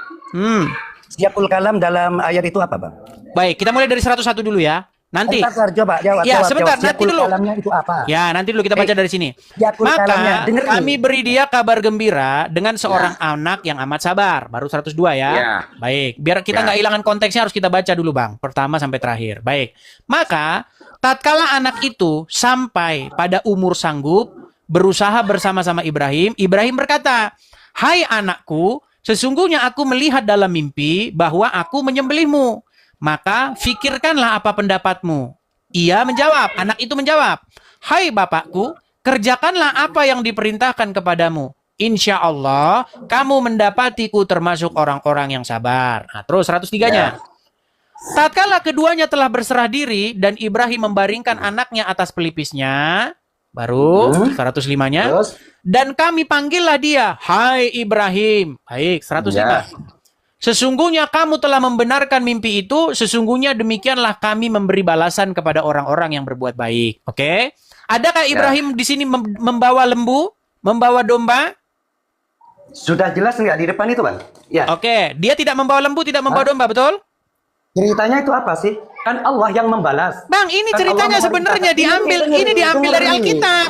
Siapul kalam dalam ayat itu apa, Bang? Baik, kita mulai dari 101 dulu ya. Nanti. Coba jawab. Ya, sebentar. Nanti dulu. Itu apa? Ya, nanti dulu kita baca dari sini. Maka kami beri dia kabar gembira dengan seorang anak yang amat sabar. Baru 102 ya. Baik. Biar kita nggak hilangkan konteksnya harus kita baca dulu, Bang. Pertama sampai terakhir. Baik. Maka tatkala anak itu sampai pada umur sanggup berusaha bersama-sama Ibrahim berkata, "Hai anakku, sesungguhnya aku melihat dalam mimpi bahwa aku menyembelihmu. Maka fikirkanlah apa pendapatmu." Ia menjawab, anak itu menjawab, "Hai bapakku, kerjakanlah apa yang diperintahkan kepadamu. Insya Allah, kamu mendapatiku termasuk orang-orang yang sabar." Nah, terus 103-nya. Tatkala keduanya telah berserah diri dan Ibrahim membaringkan anaknya atas pelipisnya, baru 105-nya. Dan kami panggillah dia, "Hai Ibrahim." Baik, 105. "Sesungguhnya kamu telah membenarkan mimpi itu, sesungguhnya demikianlah kami memberi balasan kepada orang-orang yang berbuat baik." Oke? Adakah Ibrahim di sini membawa lembu, membawa domba? Sudah jelas nggak di depan itu, Bang? Ya. Oke, dia tidak membawa lembu, tidak membawa domba, betul? Ceritanya itu apa sih? Kan Allah yang membalas. Bang, ini Kan ceritanya Allah sebenarnya memerintahkan. diambil dari Dengerin. Alkitab.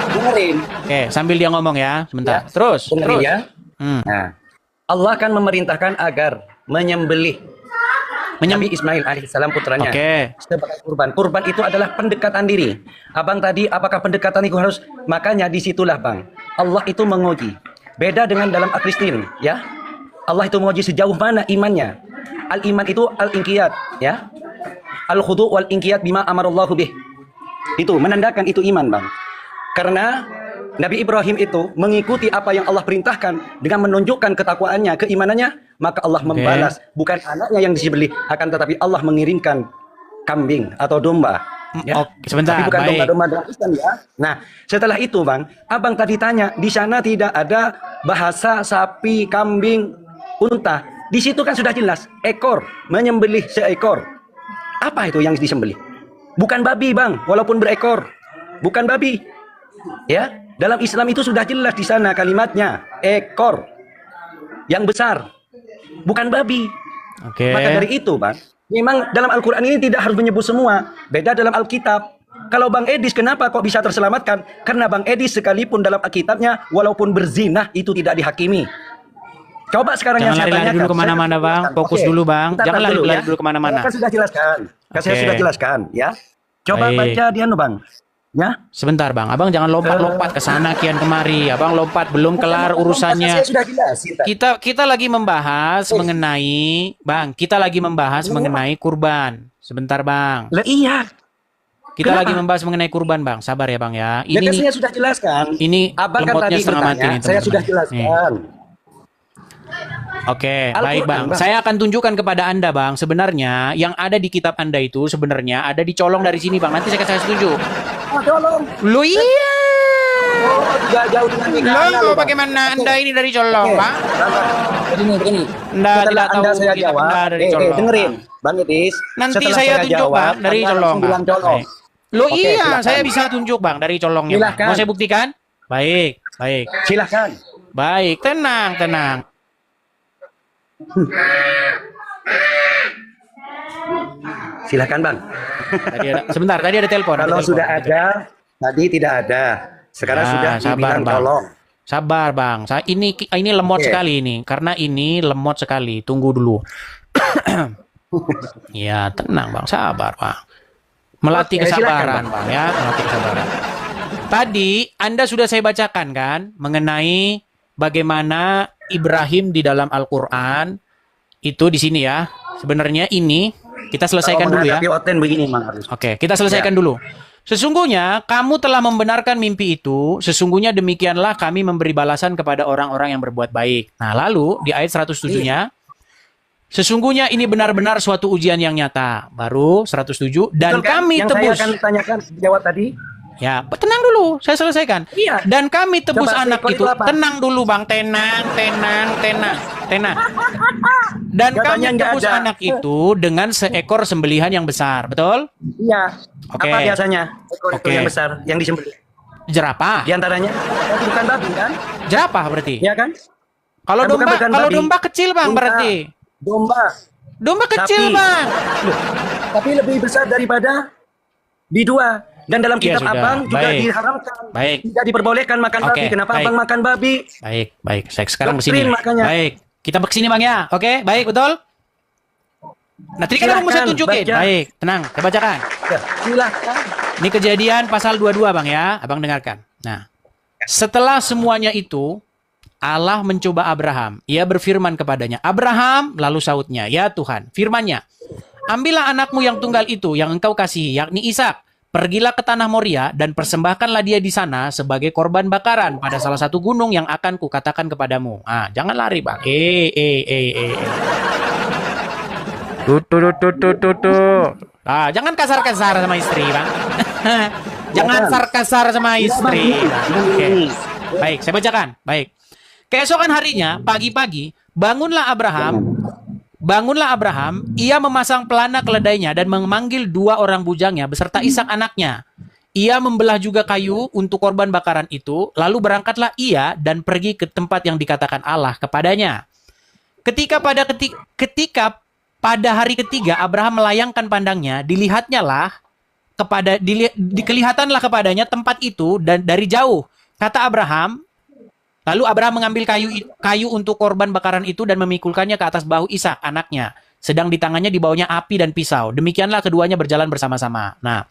Dengerin. Oke, sambil dia ngomong ya, sebentar. Ya, Terus, dengerin terus. ya. Hmm. Nah, Allah kan memerintahkan agar menyembelih Nabi Ismail alaihissalam putranya Oke. sebagai kurban. Kurban itu adalah pendekatan diri. Abang tadi, apakah pendekatan itu harus? Makanya disitulah, Bang, Allah itu menguji. Beda dengan dalam Al-Kristen, ya. Allah itu menguji sejauh mana imannya. Al-iman itu al-inqiyad, ya. Al-khudu' wal-inqiyad bima amarallahu bih. Itu menandakan itu iman, Bang. Karena Nabi Ibrahim itu mengikuti apa yang Allah perintahkan dengan menunjukkan ketakwaannya, keimanannya, maka Allah membalas. Bukan anaknya yang disembelih, akan tetapi Allah mengirimkan kambing atau domba. Ya. Oke, sebentar, Tapi bukan baik. domba-domba dalam Islam, ya. Nah, setelah itu, Bang, Abang tadi tanya, di sana tidak ada bahasa sapi, kambing, unta. Di situ kan sudah jelas, ekor, menyembelih seekor. Apa itu yang disembelih? Bukan babi, Bang, walaupun berekor. Bukan babi. Ya, dalam Islam itu sudah jelas di sana kalimatnya, ekor yang besar, bukan babi. Oke. Maka dari itu, Bang, memang dalam Al-Quran ini tidak harus menyebut semua. Beda dalam Alkitab. Kalau Bang Edis kenapa kok bisa terselamatkan? Karena Bang Edis sekalipun dalam Alkitabnya, walaupun berzina itu tidak dihakimi. Coba sekarang Jangan yang saya lari-lari tanyakan. dulu kemana-mana, Saya- Bang. Fokus Oke. dulu, Bang. Bentar, Jangan bentar lari-lari dulu kemana-mana. Saya sudah jelaskan. Saya Oke. sudah jelaskan, ya. Coba Baik. baca di anu, Bang. Ya. Sebentar, Bang. Abang jangan lompat-lompat ke sana kian kemari. Abang lompat belum kelar urusannya. Saya sudah jelasin tadi. Kita lagi membahas mengenai, Bang, kita lagi membahas mengenai kurban. Sebentar, Bang. Lah, iya. Kita Kenapa? lagi membahas mengenai kurban, Bang. Sabar ya, Bang ya. Ya Ini kan nih, saya sudah jelaskan. ini Abang kan lemotnya tadi setengah mati bertanya, nih, saya teman-teman. sudah jelaskan. Oke, Al-Quran, baik, Bang. Bang. Saya akan tunjukkan kepada Anda, Bang. Sebenarnya yang ada di kitab Anda itu sebenarnya ada dicolong dari sini, Bang. Nanti saya tunjuk. Oh, tolong. Lo iya. Oh, tidak jauh dengan Ghana, Lo Bang. bagaimana Oke. Anda ini dari colong, Oke. Bang? Begini. Anda Setelah tidak tahu Anda saya kitab jawab, Anda dari colong. dengerin, Bang Edis. Nanti Setelah saya tunjuk, jawab, Bang, dari Anda colong, langsung bilang Bang. colong. Baik. Lo Oke, iya, silakan. saya bisa tunjuk, Bang, dari colongnya, Bang. Silakan. Mau saya buktikan? Baik, baik. Silahkan. Baik, tenang, tenang. Silahkan, Bang. Sebentar, tadi ada telepon. Kalau sudah ada, tadi tidak ada. Sekarang Ya, sudah sabar, dibilang Bang. colong. Sabar, Bang. Ini lemot Oke. sekali ini. Karena ini lemot sekali. Tunggu dulu. Ya, tenang, Bang. Sabar, Bang. Melatih Oke, kesabaran, silakan, Bang, ya. Melatih kesabaran. Tadi Anda sudah saya bacakan kan mengenai bagaimana Ibrahim di dalam Al-Qur'an itu di sini ya. Sebenarnya ini kita selesaikan Kalau dulu ya. menghadapi Oten begini, Bang Arif. Oke, kita selesaikan Ya. dulu. Sesungguhnya kamu telah membenarkan mimpi itu, sesungguhnya demikianlah kami memberi balasan kepada orang-orang yang berbuat baik. Nah, lalu di ayat 107-nya, sesungguhnya ini benar-benar suatu ujian yang nyata. Baru 107, dan Betul kan? kami yang tebus. saya akan tanyakan jawab tadi. Ya, tenang dulu, saya selesaikan. Iya. Dan kami tebus Coba, anak seekor itu. itu apa? Tenang dulu, Bang. Tenang. Dan kami Katanya nggak tebus ada. anak itu dengan seekor sembelihan yang besar. Betul? Iya. Oke. Apa biasanya ekor Oke. yang besar yang disembelih? Jerapah. Di antaranya bukan babi kan? Jerapah berarti. Iya kan? Kalau Bukan domba, kalau babi. domba kecil, Bang, Unta, berarti. Domba. Domba kecil, Sapi. Bang. Loh, tapi lebih besar daripada bidua. Dan dalam Iya, kitab sudah. Abang juga Baik. diharamkan. Baik. Tidak diperbolehkan makan Oke, babi. Kenapa baik. Abang makan babi? Baik. Saya sekarang Doktrin kesini. makanya. Baik. Kita kesini, Bang, ya. Oke, baik, betul? Nah, tadi kan Abang mau saya Silakan, tunjukin. baca. Baik, tenang. Saya bacakan. Ya, silahkan. Ini kejadian pasal 22, Bang, ya. Abang dengarkan. Nah, setelah semuanya itu, Allah mencoba Abraham. Ia berfirman kepadanya, Abraham, lalu sautnya, ya Tuhan, firmannya, ambillah anakmu yang tunggal itu, yang engkau kasihi, yakni Ishak. Pergilah ke tanah Moria dan persembahkanlah dia di sana sebagai korban bakaran pada salah satu gunung yang akan kukatakan kepadamu. Ah, jangan lari, Bang. Ah, jangan kasar-kasar sama istri, Bang. Jangan kasar sama istri. Bang. Oke. Baik, saya bacakan. Baik. Keesokan harinya, pagi-pagi, bangunlah Abraham, ia memasang pelana keledainya dan memanggil dua orang bujangnya beserta Ishak anaknya. Ia membelah juga kayu untuk korban bakaran itu, lalu berangkatlah ia dan pergi ke tempat yang dikatakan Allah kepadanya. Ketika pada hari ketiga Abraham melayangkan pandangnya, kelihatanlah kepadanya tempat itu dan dari jauh. Kata Abraham, lalu Abraham mengambil kayu untuk korban bakaran itu dan memikulkannya ke atas bahu Ishak anaknya. Sedang di tangannya dibawanya api dan pisau. Demikianlah keduanya berjalan bersama-sama. Nah,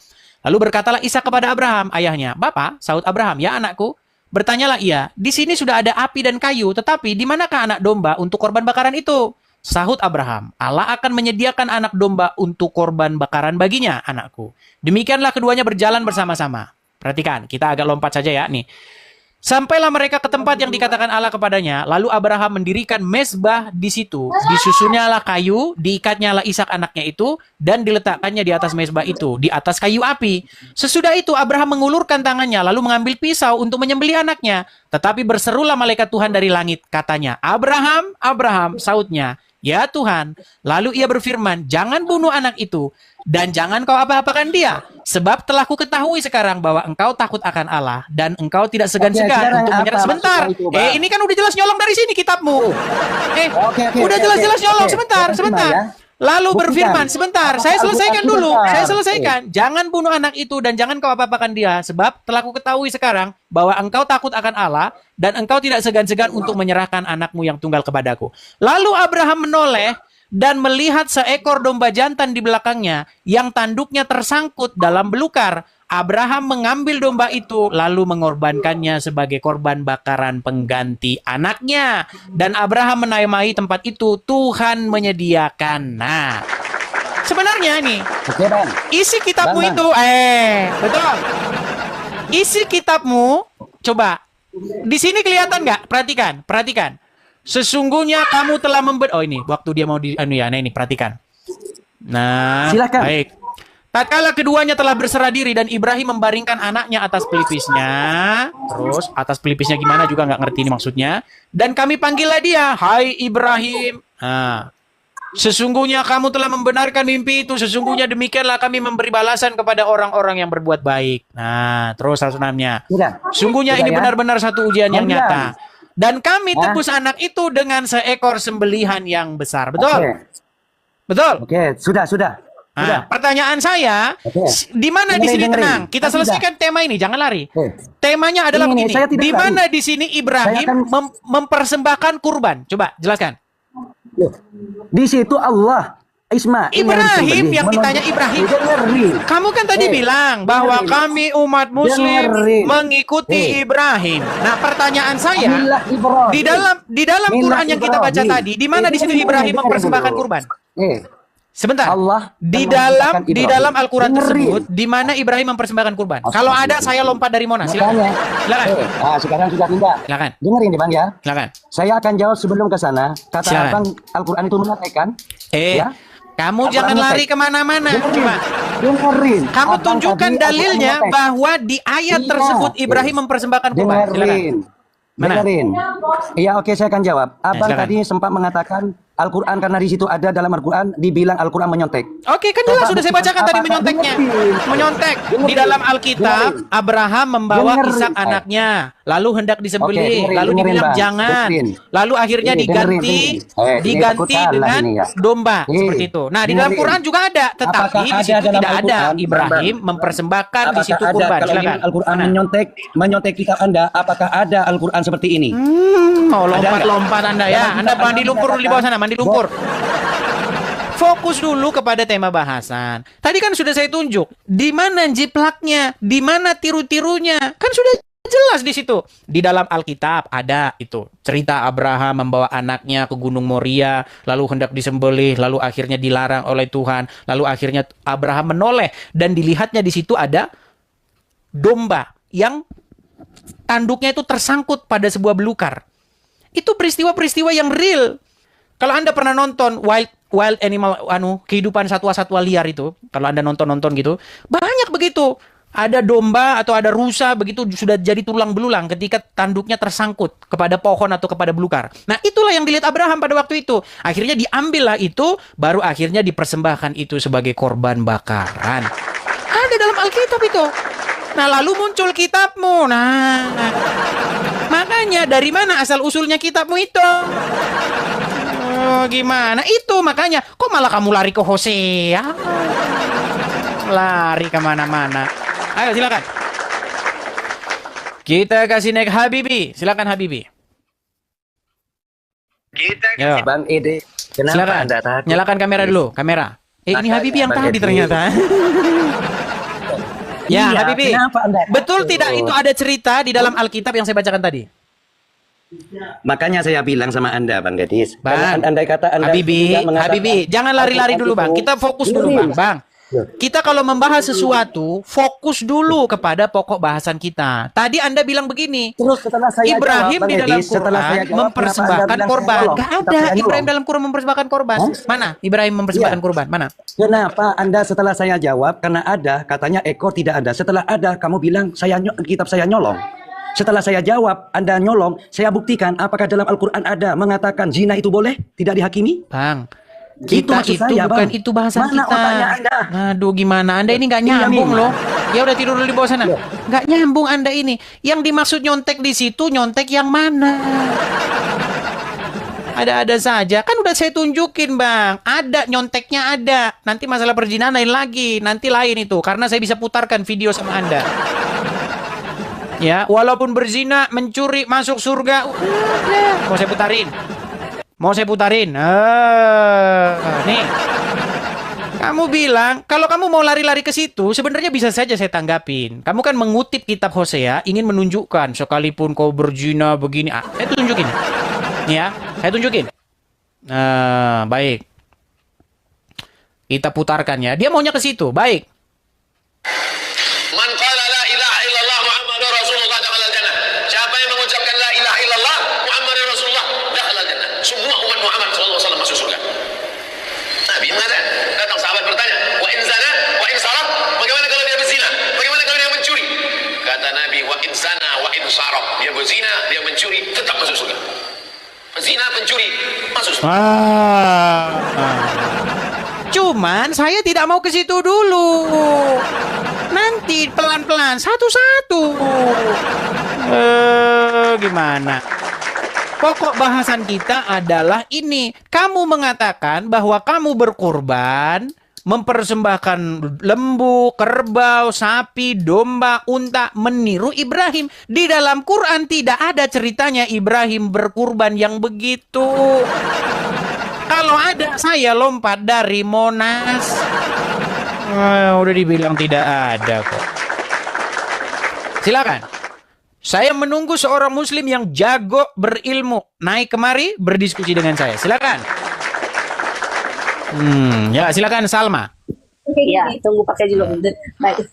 lalu berkatalah Ishak kepada Abraham, ayahnya, "Bapa," sahut Abraham, "Ya anakku." Bertanyalah ia, "Di sini sudah ada api dan kayu, tetapi di manakah anak domba untuk korban bakaran itu?" Sahut Abraham, "Allah akan menyediakan anak domba untuk korban bakaran baginya, anakku." Demikianlah keduanya berjalan bersama-sama. Perhatikan, kita agak lompat saja ya nih. Sampailah mereka ke tempat yang dikatakan Allah kepadanya, lalu Abraham mendirikan mezbah di situ. Disusunnya kayu, diikatnyalah Ishak anaknya itu, dan diletakkannya di atas mezbah itu, di atas kayu api. Sesudah itu Abraham mengulurkan tangannya, lalu mengambil pisau untuk menyembelih anaknya. Tetapi berserulah malaikat Tuhan dari langit, katanya, "Abraham, Abraham," sautnya. "Ya Tuhan." Lalu ia berfirman, "Jangan bunuh anak itu, dan jangan kau apa-apakan dia, sebab telah ku ketahui sekarang bahwa engkau takut akan Allah, dan engkau tidak segan-segan untuk menyerah." Sebentar, ini kan udah jelas nyolong dari sini kitabmu. Udah jelas-jelas nyolong, sebentar. Lalu berfirman, sebentar, saya selesaikan dulu. Saya selesaikan. "Jangan bunuh anak itu dan jangan kau apa-apakan dia, sebab telah ku ketahui sekarang bahwa engkau takut akan Allah dan engkau tidak segan-segan untuk menyerahkan anakmu yang tunggal kepadaku." Lalu Abraham menoleh dan melihat seekor domba jantan di belakangnya yang tanduknya tersangkut dalam belukar. Abraham mengambil domba itu lalu mengorbankannya sebagai korban bakaran pengganti anaknya. Dan Abraham menamai tempat itu Tuhan menyediakan. Nah, sebenarnya nih, isi kitabmu itu, betul. Isi kitabmu, coba, di sini kelihatan nggak? Perhatikan. Sesungguhnya kamu telah oh ini, waktu dia mau ini, perhatikan. Nah, silakan. Baik. Tatkala keduanya telah berserah diri dan Ibrahim membaringkan anaknya atas pelipisnya. Terus atas pelipisnya gimana juga nggak ngerti ini maksudnya. Dan kami panggillah dia, "Hai Ibrahim." Nah, sesungguhnya kamu telah membenarkan mimpi itu. Sesungguhnya demikianlah kami memberi balasan kepada orang-orang yang berbuat baik. Nah, terus Rasulullah. Sungguhnya ini benar-benar satu ujian yang nyata. Dan kami tebus anak itu dengan seekor sembelihan yang besar. Betul? Betul? Oke, sudah. Nah, pertanyaan saya, di mana di sini tenang? Kita selesaikan tema ini, jangan lari. Temanya adalah begini. Di mana di sini Ibrahim mempersembahkan kurban? Coba jelaskan. Di situ Allah, Ibrahim yang ditanya Ibrahim. Kamu kan tadi bilang bahwa kami umat Muslim mengikuti Ibrahim. Nah, pertanyaan saya, di dalam Quran yang kita baca tadi, di mana di sini Ibrahim mempersembahkan kurban? Sebentar. Allah di dalam Al-Quran tersebut, di mana Ibrahim mempersembahkan kurban? Kalau ada, saya lompat dari Monas. Silakan. Sekarang sudah pindah. Silakan. Dengerin nih Bang ya. Silakan. Saya akan jawab sebelum ke sana. Kata Abang, Al-Quran itu mengatakan. Ya, kamu jangan lari kemana-mana. Coba. Dengerin. Kamu tunjukkan dalilnya bahwa di ayat tersebut Ibrahim mempersembahkan kurban. Dengerin. Iya, oke, saya akan jawab. Abang tadi sempat mengatakan Al-Quran karena di situ ada dalam Al-Quran dibilang Al-Quran menyontek. Oke, kan jelas sudah saya bacakan tadi menyonteknya. Menyontek. Di dalam Alkitab, Abraham membawa Ishak anaknya, lalu hendak disembelih, lalu dibilang jangan. Lalu akhirnya diganti dengan domba seperti itu. Nah, di dalam Quran juga ada, tetapi di situ tidak ada Ibrahim mempersembahkan di situ kurban. Silakan. Al-Quran menyontek kitab Anda, apakah ada Al-Quran seperti ini? Mau lompat-lompat Anda ya. Anda mandi lumpur di bawah sana, mandi lumpur. Fokus dulu kepada tema bahasan. Tadi kan sudah saya tunjuk di mana jiplaknya, di mana tiru-tirunya. Kan sudah jelas di situ. Di dalam Alkitab ada itu cerita Abraham membawa anaknya ke Gunung Moria, lalu hendak disembelih, lalu akhirnya dilarang oleh Tuhan, lalu akhirnya Abraham menoleh dan dilihatnya di situ ada domba yang tanduknya itu tersangkut pada sebuah belukar. Itu peristiwa-peristiwa yang real. Kalau Anda pernah nonton wild animal, kehidupan satwa-satwa liar itu, kalau Anda nonton gitu, banyak begitu. Ada domba atau ada rusa begitu sudah jadi tulang belulang ketika tanduknya tersangkut kepada pohon atau kepada belukar. Nah, itulah yang dilihat Abraham pada waktu itu. Akhirnya diambillah itu, baru akhirnya dipersembahkan itu sebagai korban bakaran. Ada dalam Alkitab itu. Nah, lalu muncul kitabmu. Nah, makanya dari mana asal usulnya kitabmu itu? Oh, gimana? Itu makanya. Kok malah kamu lari ke Hosea? Lari kemana-mana. Ayo, silakan. Kita kasih naik Habibi. Silakan Habibi. Yo. Bang Ide, kenapa Silakan. Anda takut? Nyalakan kamera dulu. Kamera. Ini Makanya, Habibi yang Bang tadi Edi. ternyata. Ya, Iya, Habibi. kenapa Anda Betul takut? tidak itu ada cerita di dalam Alkitab yang saya bacakan tadi? Makanya saya bilang sama Anda, Bang Gadis. Bang, Karena andai kata Anda Habibi, tidak mengatakan- Habibi, jangan lari-lari dulu, Bang. Kita fokus dulu, Bang. Bang, kita kalau membahas sesuatu, fokus dulu kepada pokok bahasan kita. Tadi Anda bilang begini, Terus setelah saya Ibrahim jawab, di Bang dalam Gadis, setelah saya Quran jawab, kenapa mempersembahkan Anda bilang korban. saya nyolong? Gak Tetap ada saya Ibrahim nyolong. dalam Quran mempersembahkan korban. Hah? Mana Ibrahim mempersembahkan Iya. korban? Mana? Kenapa Anda setelah saya jawab karena ada katanya ekor tidak ada. Setelah ada kamu bilang kitab saya nyolong. Setelah saya jawab Anda nyolong, saya buktikan apakah dalam Al-Qur'an ada mengatakan zina itu boleh, tidak dihakimi? Bang, Itu kita maksud itu saya, bukan Bang. itu bahasan Mana kita. otaknya Anda? Aduh, gimana? Anda ini nggak Iya, nyambung nih, loh. Ya udah tidur dulu di bawah sana. Iya. Nggak nyambung Anda ini. Yang dimaksud nyontek di situ nyontek yang mana? Ada-ada saja. Kan udah saya tunjukin, Bang. Ada nyonteknya ada. Nanti masalah perzinahan lain lagi. Nanti lain itu. Karena saya bisa putarkan video sama Anda. Ya, walaupun berzina, mencuri, masuk surga. Udah. Mau saya putarin? Mau saya putarin? Nih. Kamu bilang, kalau kamu mau lari-lari ke situ, sebenarnya bisa saja saya tanggapin. Kamu kan mengutip kitab Hosea, ingin menunjukkan, sekalipun kau berzina begini. Saya tunjukin. Ya, saya tunjukin. Baik. Kita putarkan ya. Dia maunya ke situ. Baik. Man qala la ilaha illallah Muhammadur Rasulullah dakhala al-jannah. Siapa yang mengucapkan la ilaha illallah Muhammadur Rasulullah dakhala al-jannah. Semua umat Muhammad sallallahu alaihi wasallam masuk surga. Nabi mengatakan, datang sahabat bertanya, wa in zana wa in saraq, bagaimana kalau dia berzina? Bagaimana kalau dia mencuri? Kata Nabi, wa in zana wa in saraq, dia berzina, dia mencuri, tetap masuk surga. Zina, pencuri, masuk surga. Cuman saya tidak mau ke situ dulu. Nanti pelan-pelan satu-satu. Gimana? Pokok bahasan kita adalah ini. Kamu mengatakan bahwa kamu berkorban, mempersembahkan lembu, kerbau, sapi, domba, unta, meniru Ibrahim. Di dalam Quran tidak ada ceritanya Ibrahim berkurban yang begitu. Kalau ada, saya lompat dari Monas. Udah dibilang tidak ada kok. Silakan. Saya menunggu seorang muslim yang jago berilmu naik kemari berdiskusi dengan saya. Silakan. Ya, silakan Salma. Iya, tunggu pakai jilbab. Baik.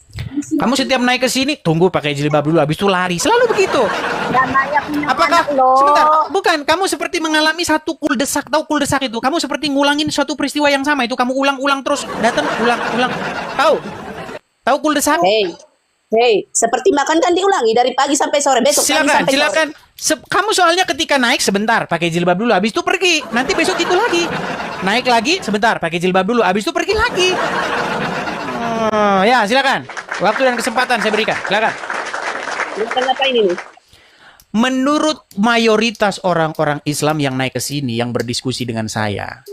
Kamu setiap naik ke sini tunggu pakai jilbab dulu, habis itu lari. Selalu begitu. Dan Naya punya Apakah anak loh. sebentar? Bukan, kamu seperti mengalami satu kuldesak. Tahu kuldesak itu? Kamu seperti ngulangin suatu peristiwa yang sama itu. Kamu ulang-ulang terus, datang ulang-ulang. Tahu? Tahu kuldesak? Hei, seperti makan kan diulangi dari pagi sampai sore, besok pagi Silakan, sampai silakan. Kamu soalnya ketika naik sebentar pakai jilbab dulu, habis itu pergi. Nanti besok itu lagi. Naik lagi sebentar pakai jilbab dulu, habis itu pergi lagi. Ya, silakan. Waktu dan kesempatan saya berikan. Silakan. sore. Makan apa ini nih? Menurut mayoritas orang-orang Islam yang naik ke sini yang berdiskusi dengan saya,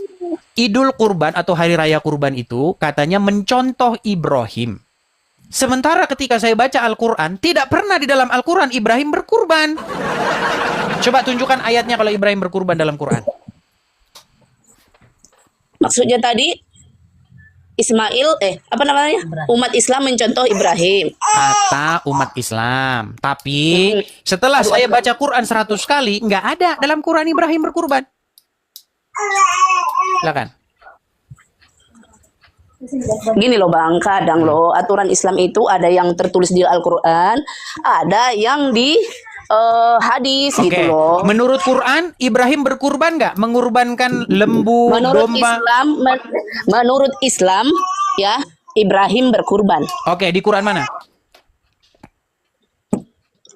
Idul Kurban atau Hari Raya Kurban itu katanya mencontoh Ibrahim. Sementara ketika saya baca Al-Quran, tidak pernah di dalam Al-Quran Ibrahim berkurban. Coba tunjukkan ayatnya kalau Ibrahim berkurban dalam Quran. Maksudnya tadi Ismail, apa namanya? Umat Islam mencontoh Ibrahim. Kata umat Islam. Tapi setelah saya baca Quran 100 kali, nggak ada dalam Quran Ibrahim berkurban. Silakan. Gini loh Bang, kadang loh aturan Islam itu ada yang tertulis di Al-Quran, ada yang di hadis gitu Oke. loh. Menurut Quran, Ibrahim berkurban nggak? Mengorbankan lembu, domba? Menurut Islam ya, Ibrahim berkurban. Oke, di Quran mana?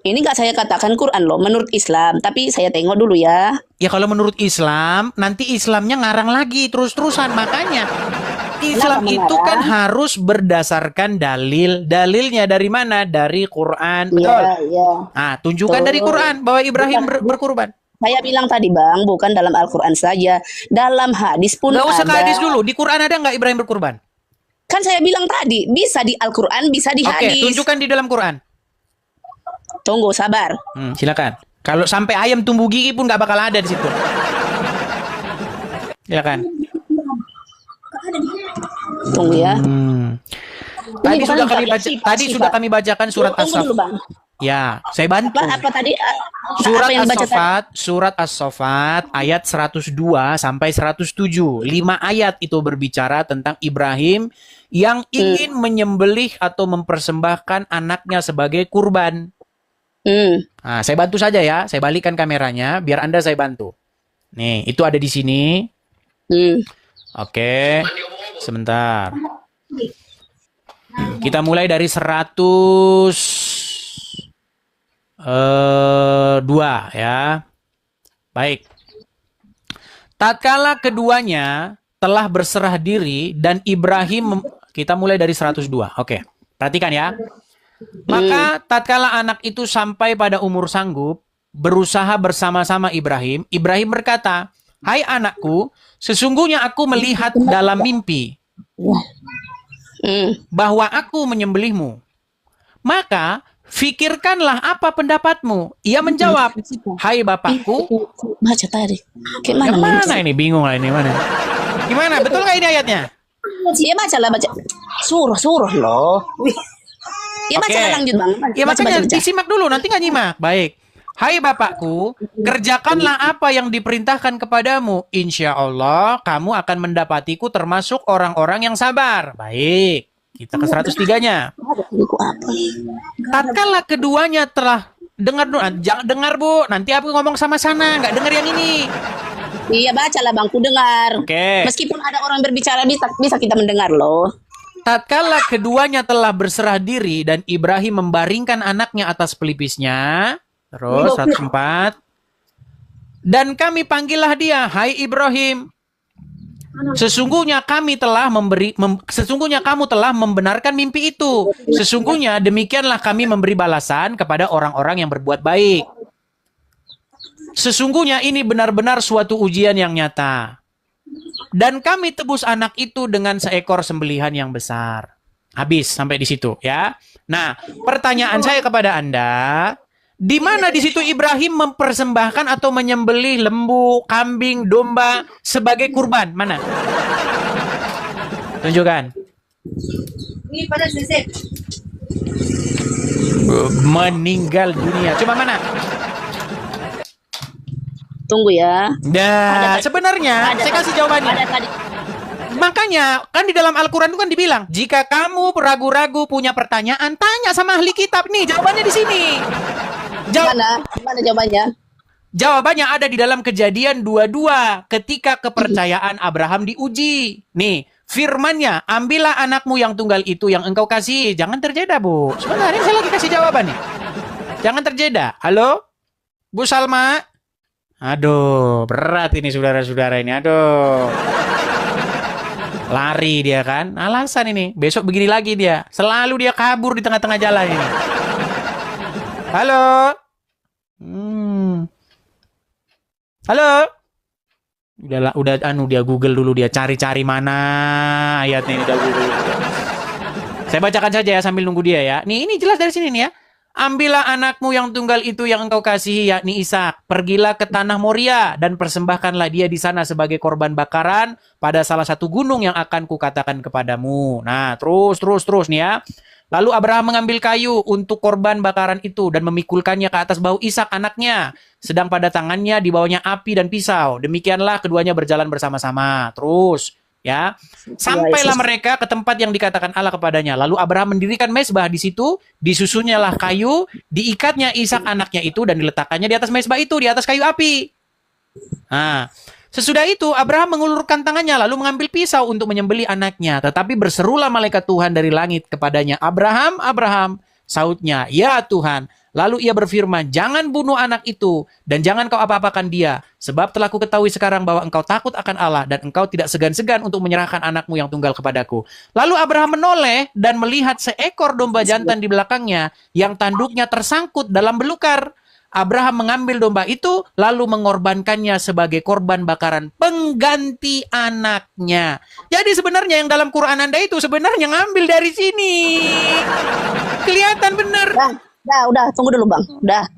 Ini nggak saya katakan Quran loh, menurut Islam. Tapi saya tengok dulu ya. Ya kalau menurut Islam, nanti Islamnya ngarang lagi terus-terusan. Makanya Islam Kenapa itu kan mengarah? harus berdasarkan dalil. Dalilnya dari mana? Dari Quran. Betul. Iya, iya. Nah, tunjukkan dari Betul. Quran bahwa Ibrahim Bukan, berkurban. saya bilang tadi Bang, bukan dalam Al-Quran saja, dalam hadis pun Gak usah ke ada. hadis dulu. Di Quran ada nggak Ibrahim berkurban? Kan saya bilang tadi, bisa di Al-Quran, bisa di Oke, hadis. tunjukkan di dalam Quran. Tunggu, sabar. Silakan. Kalau sampai ayam tumbuh gigi pun nggak bakal ada di situ. Silakan. Tunggu ya. Tadi bukan sudah kami sifat, baca. sifat, Tadi sifat. sudah kami bacakan surat Tunggu As-Saff. dulu Bang. Ya, saya bantu. Apa tadi? Surat apa yang dibaca tadi? As-Saffat, surat As-Saffat ayat 102 sampai 107. 5 ayat itu berbicara tentang Ibrahim yang ingin menyembelih atau mempersembahkan anaknya sebagai kurban. Nah, saya bantu saja ya. Saya balikkan kameranya biar Anda saya bantu. Nih, itu ada di sini. Oke. Sebentar. Kita mulai dari 102 ya. Baik. Tatkala keduanya telah berserah diri dan Ibrahim kita mulai dari 102. Oke. Perhatikan ya. Maka tatkala anak itu sampai pada umur sanggup berusaha bersama-sama Ibrahim, Ibrahim berkata, "Hai anakku, sesungguhnya aku melihat dalam mimpi bahwa aku menyembelihmu. Maka fikirkanlah apa pendapatmu." Ia menjawab, "Hai bapakku." Baca tadi. Kayak Yang mana? mana ini? Bingung lah ini mana. Gimana? Betul nggak ini ayatnya? Ya baca lah, baca. Suruh loh. Ya baca Oke. lah, lanjut Bang. Ya Baca, makanya baca. disimak dulu, nanti nggak nyimak. Baik. Hai bapakku, kerjakanlah apa yang diperintahkan kepadamu. Insya Allah kamu akan mendapatiku termasuk orang-orang yang sabar. Baik. Kita ke 103-nya. Buku apa? Tatkala keduanya telah dengar, jangan dengar Bu, nanti aku ngomong sama sana, nggak dengar yang ini. Iya baca lah Bang, ku dengar. Oke. Meskipun ada orang berbicara bisa kita mendengar loh. Tatkala keduanya telah berserah diri dan Ibrahim membaringkan anaknya atas pelipisnya. Terus 104. Dan kami panggillah dia, "Hai Ibrahim, sesungguhnya sesungguhnya kamu telah membenarkan mimpi itu. Sesungguhnya demikianlah kami memberi balasan kepada orang-orang yang berbuat baik. Sesungguhnya ini benar-benar suatu ujian yang nyata. Dan kami tebus anak itu dengan seekor sembelihan yang besar." Habis sampai di situ ya. Nah, pertanyaan saya kepada Anda, di mana di situ Ibrahim mempersembahkan atau menyembelih lembu, kambing, domba sebagai kurban? Mana? Tunjukkan. Meninggal dunia. Coba mana? Tunggu ya. Nah, sebenarnya Ada saya tadi. kasih jawabannya. Ada tadi. Makanya kan di dalam Al-Quran itu kan dibilang, jika kamu ragu-ragu punya pertanyaan, tanya sama ahli kitab. Nih jawabannya di sini. Mana jawabannya? Jawabannya ada di dalam Kejadian 22 ketika kepercayaan Abraham diuji. Nih, firmannya, "Ambillah anakmu yang tunggal itu yang engkau kasih." Jangan terjeda, Bu. Sebentar, ini saya lagi kasih jawaban nih. Jangan terjeda. Halo? Bu Salma? Aduh, berat ini saudara-saudara ini. Aduh. Lari dia kan. Alasan ini. Besok begini lagi dia. Selalu dia kabur di tengah-tengah jalan ini. Halo? Halo? Udah dia Google dulu, dia cari-cari mana ayatnya ini, udah Google. Saya bacakan saja ya sambil nunggu dia ya. Nih, ini jelas dari sini nih ya. "Ambillah anakmu yang tunggal itu yang engkau kasihi, yakni Ishak. Pergilah ke tanah Moria dan persembahkanlah dia di sana sebagai korban bakaran pada salah satu gunung yang akan kukatakan kepadamu." Nah, terus nih ya. Lalu Abraham mengambil kayu untuk korban bakaran itu dan memikulkannya ke atas bahu Ishak anaknya. Sedang pada tangannya dibawanya api dan pisau. Demikianlah keduanya berjalan bersama-sama. Terus ya, sampailah mereka ke tempat yang dikatakan Allah kepadanya. Lalu Abraham mendirikan mezbah di situ, disusunyalah kayu, diikatnya Ishak anaknya itu dan diletakkannya di atas mezbah itu, di atas kayu api. Nah, sesudah itu Abraham mengulurkan tangannya lalu mengambil pisau untuk menyembelih anaknya. Tetapi berserulah malaikat Tuhan dari langit kepadanya, "Abraham, Abraham." Sautnya, "Ya Tuhan." Lalu ia berfirman, jangan bunuh anak itu dan jangan kau apa-apakan dia. Sebab telah ku ketahui sekarang bahwa engkau takut akan Allah dan engkau tidak segan-segan untuk menyerahkan anakmu yang tunggal kepadaku. Lalu Abraham menoleh dan melihat seekor domba jantan di belakangnya yang tanduknya tersangkut dalam belukar. Abraham mengambil domba itu lalu mengorbankannya sebagai korban bakaran pengganti anaknya. Jadi sebenarnya yang dalam Quran Anda itu sebenarnya ngambil dari sini. Kelihatan bener. Udah, tunggu dulu Bang. Udah.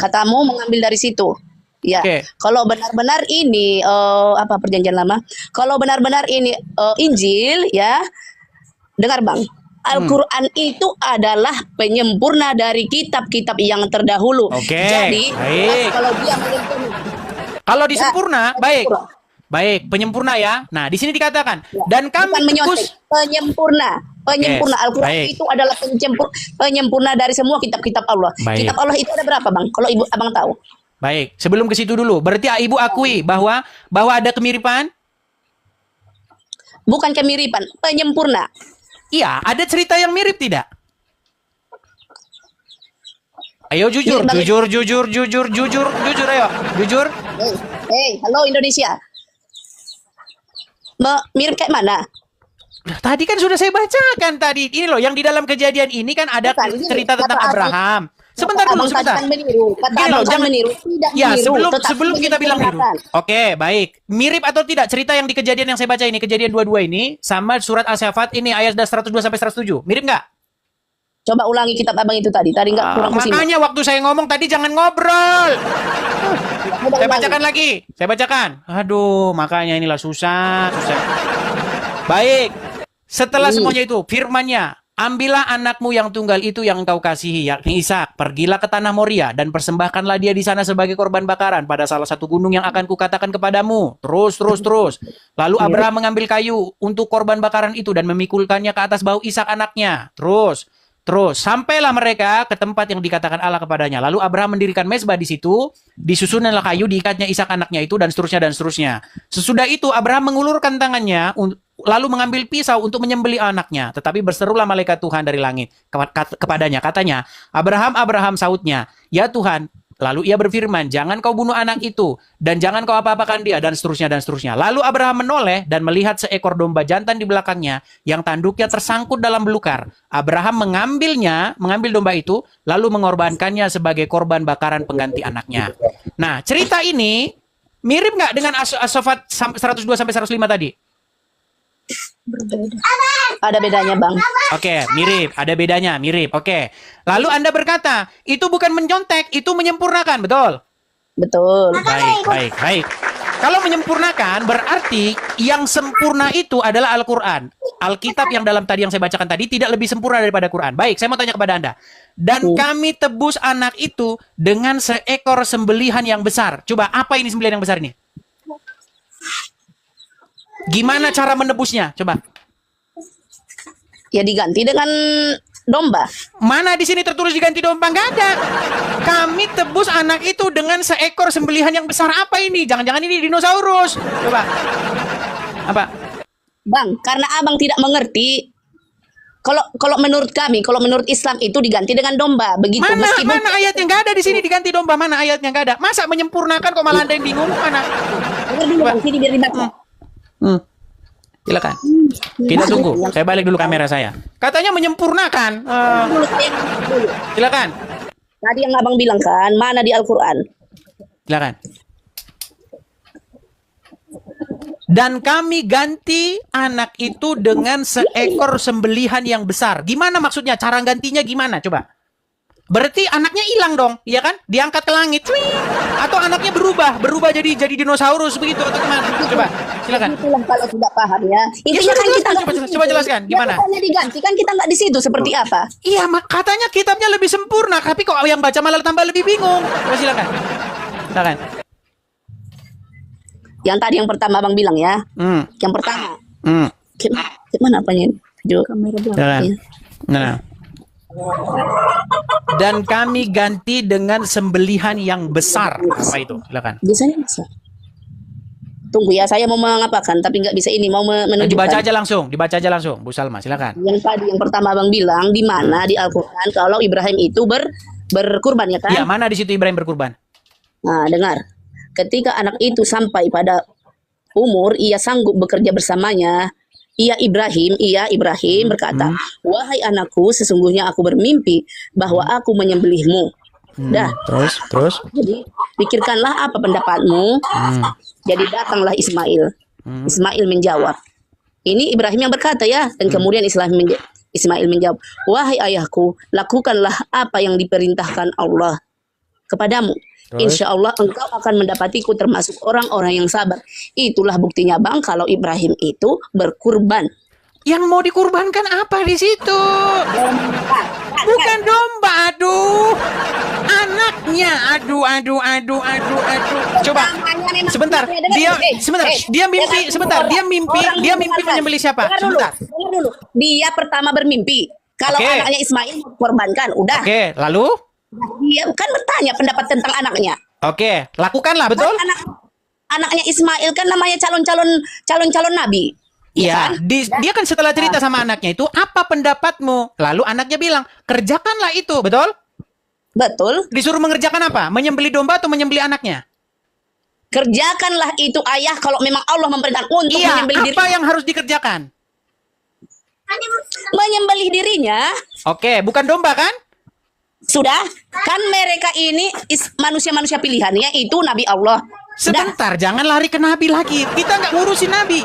Katamu mengambil dari situ. Ya. Oke. Kalau benar-benar ini apa perjanjian lama? Kalau benar-benar ini Injil ya. Dengar Bang. Al-Quran itu adalah penyempurna dari kitab-kitab yang terdahulu. Oke, Jadi, baik. kalau dia menyempurna, Kalau disempurna, baik. penyempurna. Baik, penyempurna ya. Nah, di sini dikatakan dan Bukan kami menyontek, tebus penyempurna. Penyempurna Yes, Al-Quran baik. itu adalah penyempurna dari semua kitab-kitab Allah. Baik. Kitab Allah itu ada berapa Bang? Kalau abang tahu? Baik, sebelum ke situ dulu. Berarti Ibu akui bahwa ada kemiripan? Bukan kemiripan, penyempurna. Iya, ada cerita yang mirip tidak? Ayo jujur, Mirip banget. jujur ayo. Jujur. Halo Indonesia. Mirip kayak mana? Tadi kan sudah saya bacakan tadi. Ini loh, yang di dalam kejadian ini kan ada Bukan, ini cerita tentang kata Abraham. Sebentar Kata dulu, abang tadi sebentar. kan meniru. Kata Gini abang loh, kan jangan meniru. Tidak ya, meniru, tetapi sebelum kita bilang niru. menyempurnakan. Oke, baik. Mirip atau tidak cerita yang di kejadian yang saya baca ini, kejadian 22 ini sama surat As-Saffat ini ayat 102 sampai 107. Mirip nggak? Coba ulangi kitab abang itu tadi. Tadi nggak kurang kesini. Makanya waktu saya ngomong tadi jangan ngobrol. Coba Saya ulangi. bacakan lagi. Saya bacakan. Aduh, makanya inilah susah. Baik. Setelah semuanya itu, firman-Nya, ambillah anakmu yang tunggal itu yang engkau kasihi, yakni Ishak. Pergilah ke tanah Moria dan persembahkanlah dia di sana sebagai korban bakaran pada salah satu gunung yang akan kukatakan kepadamu. Terus. Lalu Abraham mengambil kayu untuk korban bakaran itu dan memikulkannya ke atas bahu Ishak anaknya. Terus sampailah mereka ke tempat yang dikatakan Allah kepadanya. Lalu Abraham mendirikan mezbah di situ, disusunlah kayu, diikatnya Ishak anaknya itu dan seterusnya. Sesudah itu Abraham mengulurkan tangannya lalu mengambil pisau untuk menyembelih anaknya. Tetapi berserulah malaikat Tuhan dari langit kepadanya, katanya, Abraham, sautnya, ya Tuhan. Lalu ia berfirman, jangan kau bunuh anak itu, dan jangan kau apa-apakan dia, dan seterusnya. Lalu Abraham menoleh dan melihat seekor domba jantan di belakangnya, yang tanduknya tersangkut dalam belukar. Abraham mengambil domba itu, lalu mengorbankannya sebagai korban bakaran pengganti anaknya. Nah, cerita ini mirip nggak dengan As-Saffat 102 sampai 105 tadi? Ada bedanya Bang. Oke, mirip. Ada bedanya, mirip. Oke. Lalu Anda berkata, itu bukan mencontek, itu menyempurnakan, betul? Betul. Baik. Kalau menyempurnakan, berarti yang sempurna itu adalah Al-Quran. Alkitab yang dalam tadi yang saya bacakan tadi tidak lebih sempurna daripada Quran. Baik, saya mau tanya kepada Anda. Dan kami tebus anak itu dengan seekor sembelihan yang besar. Coba, apa ini sembelihan yang besar ini? Gimana cara menebusnya? Coba. Ya diganti dengan domba. Mana di sini tertulis diganti domba? Nggak ada. Kami tebus anak itu dengan seekor sembelihan yang besar. Apa ini? Jangan-jangan ini dinosaurus. Coba. Apa? Bang, karena abang tidak mengerti. Kalau menurut kami, kalau menurut Islam itu diganti dengan domba. Begitu. Mana ayatnya? Nggak ada di sini diganti domba. Mana ayatnya? Nggak ada. Masa menyempurnakan kok malah Anda yang bingung? Mana? Dengar dulu Bang, sini biar dibaca. Silakan. Kita tunggu. Saya balik dulu kamera saya. Katanya menyempurnakan. Dulu, dulu. Silakan. Tadi yang abang bilang kan, mana di Al-Quran? Silakan. Dan kami ganti anak itu dengan seekor sembelihan yang besar. Gimana maksudnya? Cara gantinya gimana? Coba. Berarti anaknya hilang dong, iya kan? Diangkat ke langit. Cuing. Atau anaknya berubah jadi dinosaurus begitu atau gimana? Coba, silakan. Itulah kalau tidak paham ya. Intinya kan kita coba jelaskan gimana? Katanya diganti kan kita nggak di situ seperti apa? Iya, katanya kitabnya lebih sempurna, tapi kok yang baca malah tambah lebih bingung. Coba silakan. Silakan. Yang tadi yang pertama abang bilang ya. Yang pertama. Gimana apanya? Kamera belakang. Nah. Dan kami ganti dengan sembelihan yang besar. Apa itu? Silakan. Biasanya bisa. Tunggu ya, saya mau mengapakan tapi nggak bisa ini, mau menunjukkan. Dibaca aja langsung, Bu Salma, silakan. Yang tadi yang pertama abang bilang di mana di Al-Quran kalau Ibrahim itu berkurban ya kan? Ya, mana di situ Ibrahim berkurban? Nah, dengar. Ketika anak itu sampai pada umur, ia sanggup bekerja bersamanya. Ia Ibrahim berkata, wahai anakku, sesungguhnya aku bermimpi bahwa aku menyembelihmu. Dah. Terus. Jadi pikirkanlah apa pendapatmu. Jadi datanglah Ismail. Ismail menjawab. Ini Ibrahim yang berkata ya. Dan kemudian Ismail menjawab, wahai ayahku, lakukanlah apa yang diperintahkan Allah kepadamu. Insya Allah engkau akan mendapatiku termasuk orang-orang yang sabar. Itulah buktinya bang kalau Ibrahim itu berkurban. Yang mau dikurbankan apa di situ? Bukan domba, aduh. Anaknya, aduh. Coba, sebentar. Dia mimpi menyembelih siapa? Dengar Sebentar. dulu. Dia pertama bermimpi kalau Oke. anaknya Ismail dikorbankan. Udah. Oke, lalu? Dia kan bertanya pendapat tentang anaknya. Oke, lakukanlah, betul? Anaknya Ismail kan namanya calon nabi. Iya, dia kan setelah cerita sama anaknya itu, apa pendapatmu? Lalu anaknya bilang, kerjakanlah itu, betul? Betul. Disuruh mengerjakan apa? Menyembelih domba atau menyembelih anaknya? Kerjakanlah itu ayah kalau memang Allah memerintahkan untuk Iya, menyembelih diri. apa yang harus dikerjakan? Menyembelih dirinya. Oke, bukan domba kan? Sudah. Kan mereka ini manusia-manusia pilihannya itu Nabi Allah. Sebentar, jangan lari ke Nabi lagi. Kita nggak ngurusin Nabi.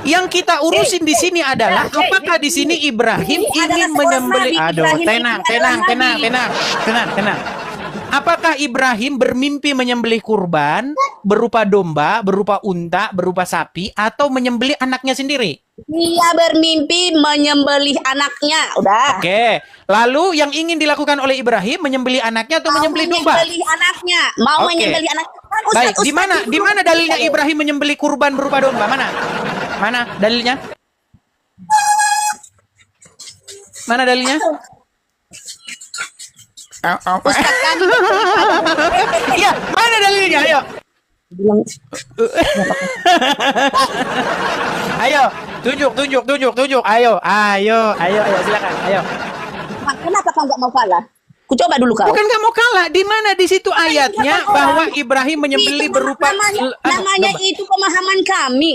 Yang kita urusin di sini adalah apakah di sini Ibrahim Ini adalah ingin seorang menyembelih? Nabi. Aduh, Ibrahim tenang. ini adalah Nabi. Apakah Ibrahim bermimpi menyembelih kurban berupa domba, berupa unta, berupa sapi, atau menyembelih anaknya sendiri? Dia bermimpi menyembelih anaknya. Udah. Oke, lalu yang ingin dilakukan oleh Ibrahim menyembelih anaknya atau menyembelih domba? Menyembelih anaknya. Mau Oke. menyembelih anaknya. Kan Baik, Ustaz, di mana dalilnya Ibrahim menyembelih kurban berupa domba? Mana dalilnya? Mana dalilnya? Ustaz kan Iya, mana dalilnya? Ayo. bilang Ayo, tunjuk. Ayo, silakan. Ayo. kenapa kau nggak mau kalah? Ku coba dulu kau. Bukan nggak mau kalah. Di mana di situ ayatnya bahwa Ibrahim menyembelih Itu berupa namanya domba? itu pemahaman kami.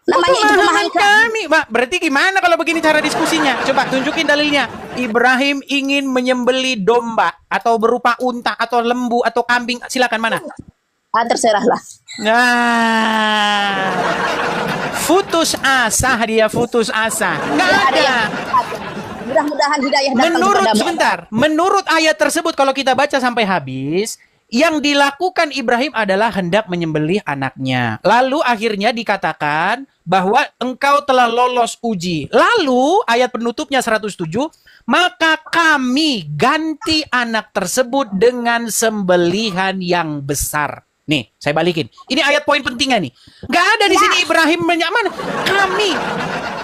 Oh, Namanya itu pemahaman kami. kami. Mbak, berarti gimana kalau begini cara diskusinya? Coba tunjukin dalilnya. Ibrahim ingin menyembelih domba atau berupa unta atau lembu atau kambing. Silakan mana? Terserahlah. Nah, putus asa. Nggak ada. Mudah-mudahan hidayah datang kepadamu. Menurut ayat tersebut kalau kita baca sampai habis, yang dilakukan Ibrahim adalah hendak menyembelih anaknya. Lalu akhirnya dikatakan bahwa engkau telah lolos uji. Lalu ayat penutupnya 107, maka kami ganti anak tersebut dengan sembelihan yang besar. Nih, saya balikin. Ini ayat poin pentingnya nih. Nggak ada di sini Ibrahim mana? Kami.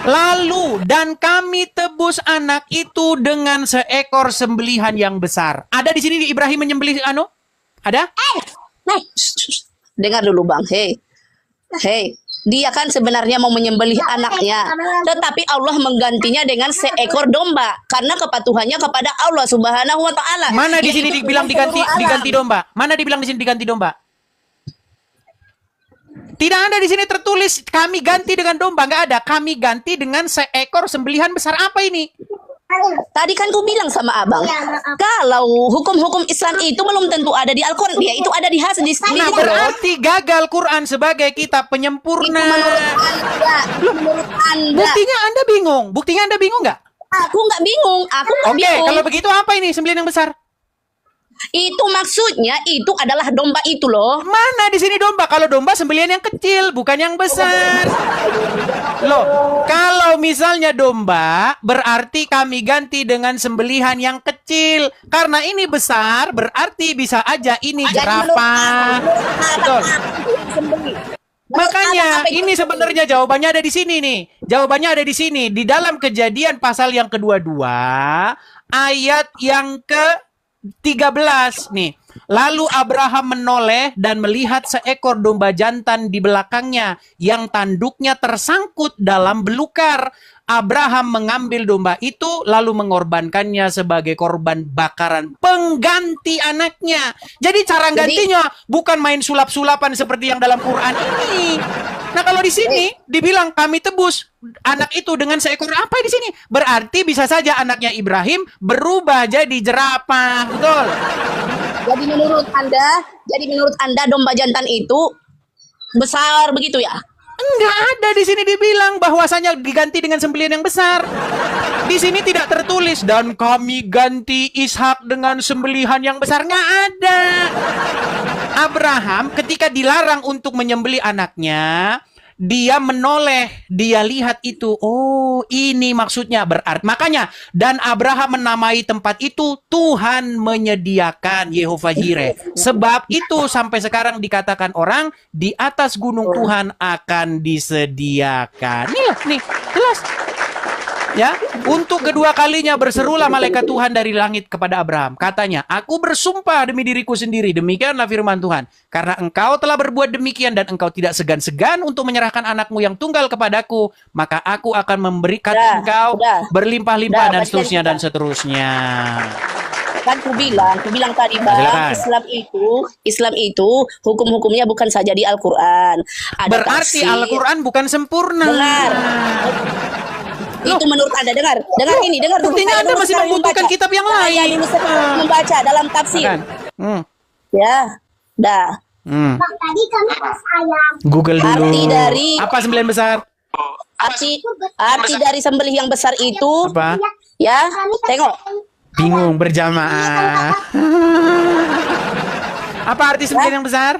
Lalu dan kami tebus anak itu dengan seekor sembelihan yang besar. Ada di sini Ibrahim menyembelih Ada? Dengar dulu bang. Hei. Dia kan sebenarnya mau menyembelih anaknya, tetapi Allah menggantinya dengan seekor domba karena kepatuhannya kepada Allah Subhanahu wa taala. Mana di sini dibilang diganti domba? Mana dibilang di sini diganti domba? Tidak ada di sini tertulis kami ganti dengan domba, nggak ada. Kami ganti dengan seekor sembelihan besar. Apa ini? Tadi kan ku bilang sama abang, kalau hukum-hukum Islam itu belum tentu ada di Al-Quran, dia itu ada di hadis. Nah, berarti gagal Quran sebagai kitab penyempurna. Menurut Anda. Buktinya Anda bingung nggak? Aku nggak bingung. Oke, kalau begitu apa ini sembelihan yang besar? Itu maksudnya itu adalah domba itu loh. Mana di sini domba? Kalau domba sembelihan yang kecil, bukan yang besar. Loh, kalau misalnya domba, berarti kami ganti dengan sembelihan yang kecil. Karena ini besar, berarti bisa aja ini jerapah. Betul. Makanya ini sebenarnya jawabannya ada di sini nih. Jawabannya ada di sini. Di dalam Kejadian pasal yang kedua-dua, ayat yang ke-13 nih. Lalu Abraham menoleh dan melihat seekor domba jantan di belakangnya yang tanduknya tersangkut dalam belukar. Abraham mengambil domba itu lalu mengorbankannya sebagai korban bakaran pengganti anaknya. Jadi cara gantinya bukan main sulap-sulapan seperti yang dalam Quran ini. Nah, kalau di sini dibilang kami tebus anak itu dengan seekor apa di sini? Berarti bisa saja anaknya Ibrahim berubah jadi jerapah, betul? Jadi menurut Anda domba jantan itu besar begitu ya? Enggak ada di sini dibilang bahwasanya diganti dengan sembelihan yang besar. Di sini tidak tertulis dan kami ganti Ishak dengan sembelihan yang besar, nggak ada. Abraham ketika dilarang untuk menyembelih anaknya, dia menoleh, dia lihat itu. Oh, ini maksudnya berarti. Makanya, dan Abraham menamai tempat itu Tuhan menyediakan, Yehovah Jireh. Sebab itu sampai sekarang dikatakan orang di atas gunung Tuhan akan disediakan. Nih, jelas. Ya, untuk kedua kalinya berserulah malaikat Tuhan dari langit kepada Abraham. Katanya, aku bersumpah demi diriku sendiri, demikianlah firman Tuhan. Karena engkau telah berbuat demikian dan engkau tidak segan-segan untuk menyerahkan anakmu yang tunggal kepadaku, maka aku akan memberikan engkau berlimpah-limpah dan seterusnya dan seterusnya. Kan ku bilang tadi Bang, Islam itu hukum-hukumnya bukan saja di Al-Qur'an. Berarti Al-Qur'an bukan sempurna. Dengar. Itu menurut Anda, dengar ini. Buktinya Anda masih membutuhkan kitab yang lain. Saya dulu membaca dalam tafsir. Ya, dah. Tadi kami pas ayam. Google dulu. Arti dari apa sembelihan besar? Arti dari sembelih yang besar itu Apa? ya, tengok. Bingung berjamaah. Apa arti sembelihan yang besar?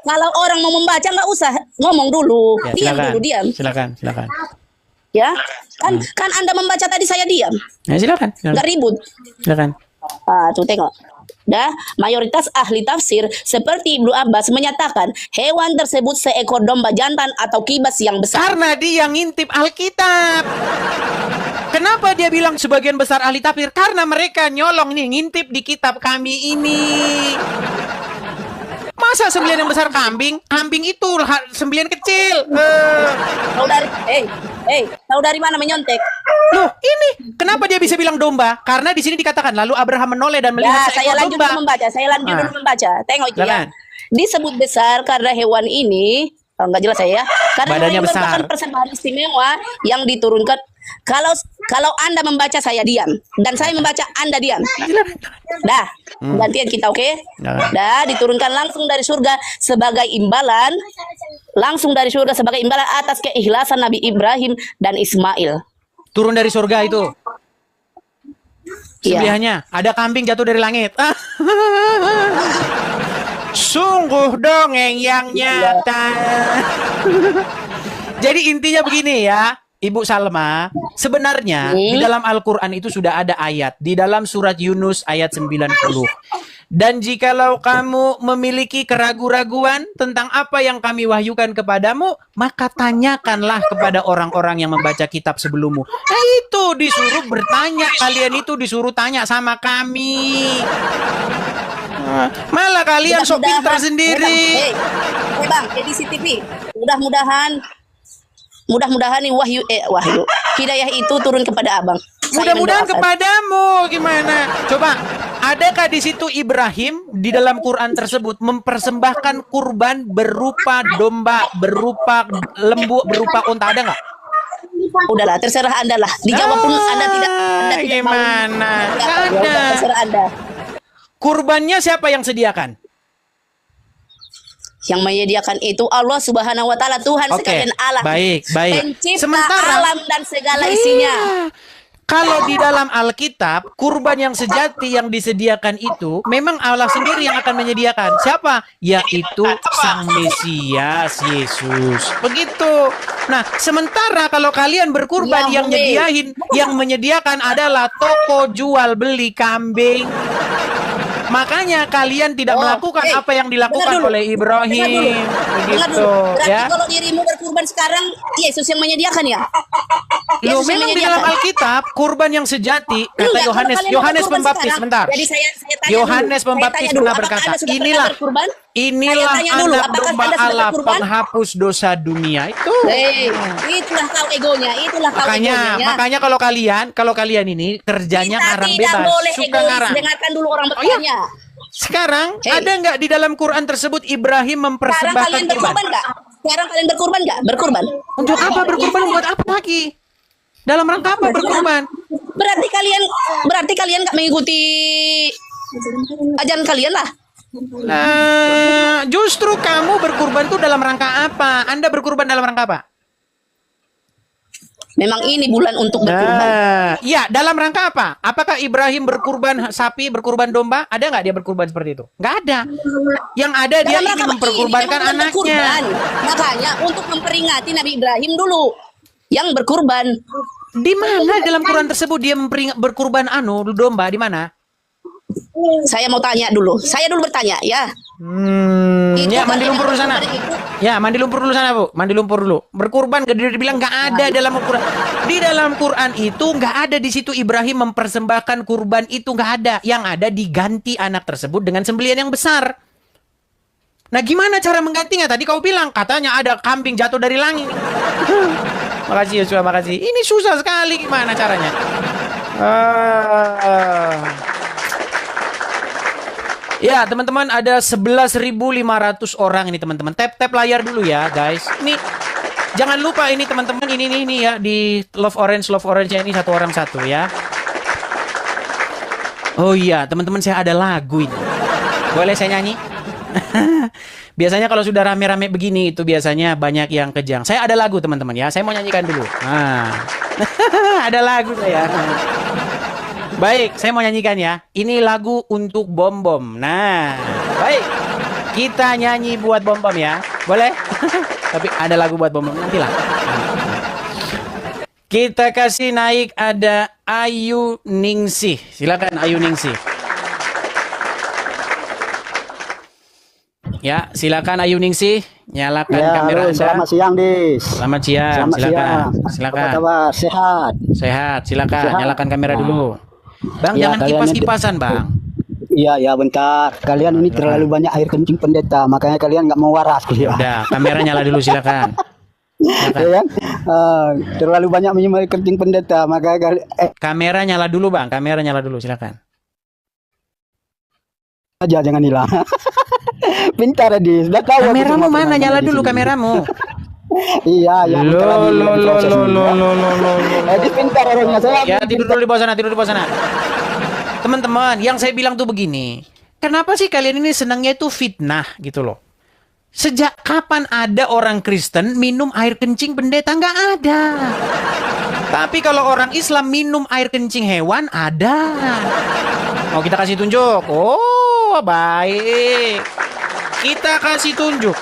Kalau orang mau membaca nggak usah ngomong dulu. Ya, diam. Silakan. Ya, kan Anda membaca tadi saya diam. Ya, silakan. Nggak ribut. Silakan. Tuh tengok. Mayoritas ahli tafsir seperti Ibnu Abbas menyatakan hewan tersebut seekor domba jantan atau kibas yang besar. Karena dia ngintip Alkitab. Kenapa dia bilang sebagian besar ahli tafsir? Karena mereka nyolong nih, ngintip di kitab kami ini. Masa sembelihan yang besar kambing? Kambing itu sembelihan kecil. Tahu dari mana menyontek? Loh, ini kenapa dia bisa bilang domba? Karena di sini dikatakan lalu Abraham menoleh dan melihat saya seekor lanjut domba. dulu membaca. Tengok itu ya. Silakan. Disebut besar karena hewan ini nggak jelas saya ya. Karena Badannya hewan ini besar. merupakan persembahan istimewa yang diturunkan. Kalau Anda membaca saya diam dan saya membaca Anda diam. Dah, gantian kita, oke? Dah, diturunkan langsung dari surga sebagai imbalan atas keikhlasan Nabi Ibrahim dan Ismail. Turun dari surga itu. Iya. Sembelihannya ada kambing jatuh dari langit. Sungguh dongeng yang nyata. Jadi intinya begini ya, Ibu Salma, sebenarnya di dalam Al-Quran itu sudah ada ayat. Di dalam surat Yunus ayat 90. Dan jikalau kamu memiliki keraguan-raguan tentang apa yang kami wahyukan kepadamu, maka tanyakanlah kepada orang-orang yang membaca kitab sebelummu. Nah itu disuruh bertanya, kalian itu disuruh tanya sama kami. Malah kalian sok pintar sendiri. Bang, CCTV. Mudah-mudahan nih wahyu hidayah itu turun kepada Abang. Mudah-mudahan kepadamu. Gimana? Coba, adakah di situ Ibrahim di dalam Quran tersebut mempersembahkan kurban berupa domba, berupa lembu, berupa unta, ada nggak? Udahlah, terserah Anda lah. Dijawab pun Anda tidak gimana? Nggak Ada. terserah Anda. Kurbannya siapa yang sediakan? Yang menyediakan itu Allah Subhanahu wa taala, Tuhan sekalian alam. Baik. Pencipta Sementara alam dan segala isinya. Kalau di dalam Alkitab, kurban yang sejati yang disediakan itu memang Allah sendiri yang akan menyediakan. Siapa? Yaitu Sang Mesias, Yesus. Begitu. Nah, sementara kalau kalian berkurban yang menyediakan adalah toko jual beli kambing. Makanya kalian tidak Oh, melakukan hey, apa yang dilakukan dengar dulu. oleh Dengar Ibrahim, dulu. Dengar begitu dulu. Berarti ya. kalau dirimu berkurban sekarang, Yesus yang menyediakan ya? Loh, Yesus yang memang di dalam menyediakan. Alkitab kurban yang sejati kata Enggak, kalau Yohanes kalian Yohanes berkurban Pembaptis sekarang, sebentar. Jadi saya tanya Yohanes dulu. Pembaptis Saya tanya dulu, pernah apakah berkata, Anda sudah inilah pernah berkurban? inilah Saya tanya dulu, anak apakah domba Anda sudah Allah berkurban? penghapus dosa dunia itu. Itulah kau egonya, itulah kau Makanya egonya. makanya kalau kalian ini kerjanya Kita ngarang tidak bebas, boleh suka egois, ngarang. dengarkan dulu orang Oh iya? bertanya. Sekarang Hey. ada nggak di dalam Quran tersebut Ibrahim Sekarang mempersembahkan kalian kurban? berkurban nggak? Sekarang kalian berkurban nggak? Berkurban. Untuk apa berkurban? Buat apa lagi? Dalam rangka apa berkurban? Berarti kalian nggak mengikuti ajaran kalian lah. Nah, justru kamu berkurban tuh dalam rangka apa? Anda berkurban dalam rangka apa? Memang ini bulan untuk berkurban. Nah, iya, dalam rangka apa? Apakah Ibrahim berkurban sapi, berkurban domba? Ada nggak dia berkurban seperti itu? Nggak ada. Yang ada dia Dalam ingin rangka memperkurbankan ini memang bulan anaknya. berkurban. Makanya untuk memperingati Nabi Ibrahim dulu yang berkurban. Di mana dalam Quran tersebut dia berkurban domba di mana? Saya mau tanya dulu. Saya dulu bertanya ya. Itu Ya, mandi katanya lumpur dulu sana. berkurban itu. Ya, mandi lumpur dulu sana, Bu. Mandi lumpur dulu. Berkurban dia bilang nggak ada dalam Quran. Di dalam Quran itu nggak ada di situ Ibrahim mempersembahkan kurban itu nggak ada. Yang ada diganti anak tersebut dengan sembelian yang besar. Nah, gimana cara menggantinya? Tadi kau bilang katanya ada kambing jatuh dari langit. Makasih Yosua, makasih. Ini susah sekali gimana caranya? Ya, teman-teman, ada 11.500 orang ini, teman-teman. Tap layar dulu ya, guys. Ini jangan lupa ini, teman-teman, ini ya di Love Orange ini satu orang satu ya. Oh iya, teman-teman, saya ada lagu ini. Boleh saya nyanyi? Biasanya kalau sudah rame-rame begini itu biasanya banyak yang kejang. Saya ada lagu, teman-teman ya. Saya mau nyanyikan dulu. Nah. Ada lagu saya. Baik, saya mau nyanyikan ya. Ini lagu untuk Bom-Bom. Nah, baik. Kita nyanyi buat Bom-Bom ya. Boleh? Tapi ada lagu buat Bom-Bom nantilah. Kita kasih naik ada Ayu Ningsih. Silakan Ayu Ningsih. Ya, silakan Ayu Ningsih, nyalakan kamera Anda. Selamat siang, Dis. Selamat siang, silakan. Silakan. Apa kabar? Sehat? Sehat, silakan. Sehat. Nyalakan kamera dulu. Bang, Ya, jangan kalian kipas-kipasan, Bang. Iya, ya bentar. Kalian ini terlalu banyak air kencing pendeta, makanya kalian nggak mau waras. Udah, kamera nyala dulu, silakan. Silakan. Ya kan? Terlalu banyak minum air kencing pendeta, makanya kalian Kamera nyala dulu, Bang. Kamera nyala dulu, silakan. aja jangan hilang. Pintar, Dis. Udah tahu. aku Kameramu semua mana? teman-teman Nyala di dulu sini. kameramu. Iya, ya. bentar lagi lagi proses ini. Dis pintar orangnya. Saya Ya, tidur dulu di bawah sana, tidur di bawah sana. Teman-teman, yang saya bilang tuh begini. Kenapa sih kalian ini senangnya itu fitnah gitu loh? Sejak kapan ada orang Kristen minum air kencing pendeta? Nggak ada. Tapi kalau orang Islam minum air kencing hewan, ada. Mau kita kasih tunjuk? Oh, baik. Kita kasih tunjuk.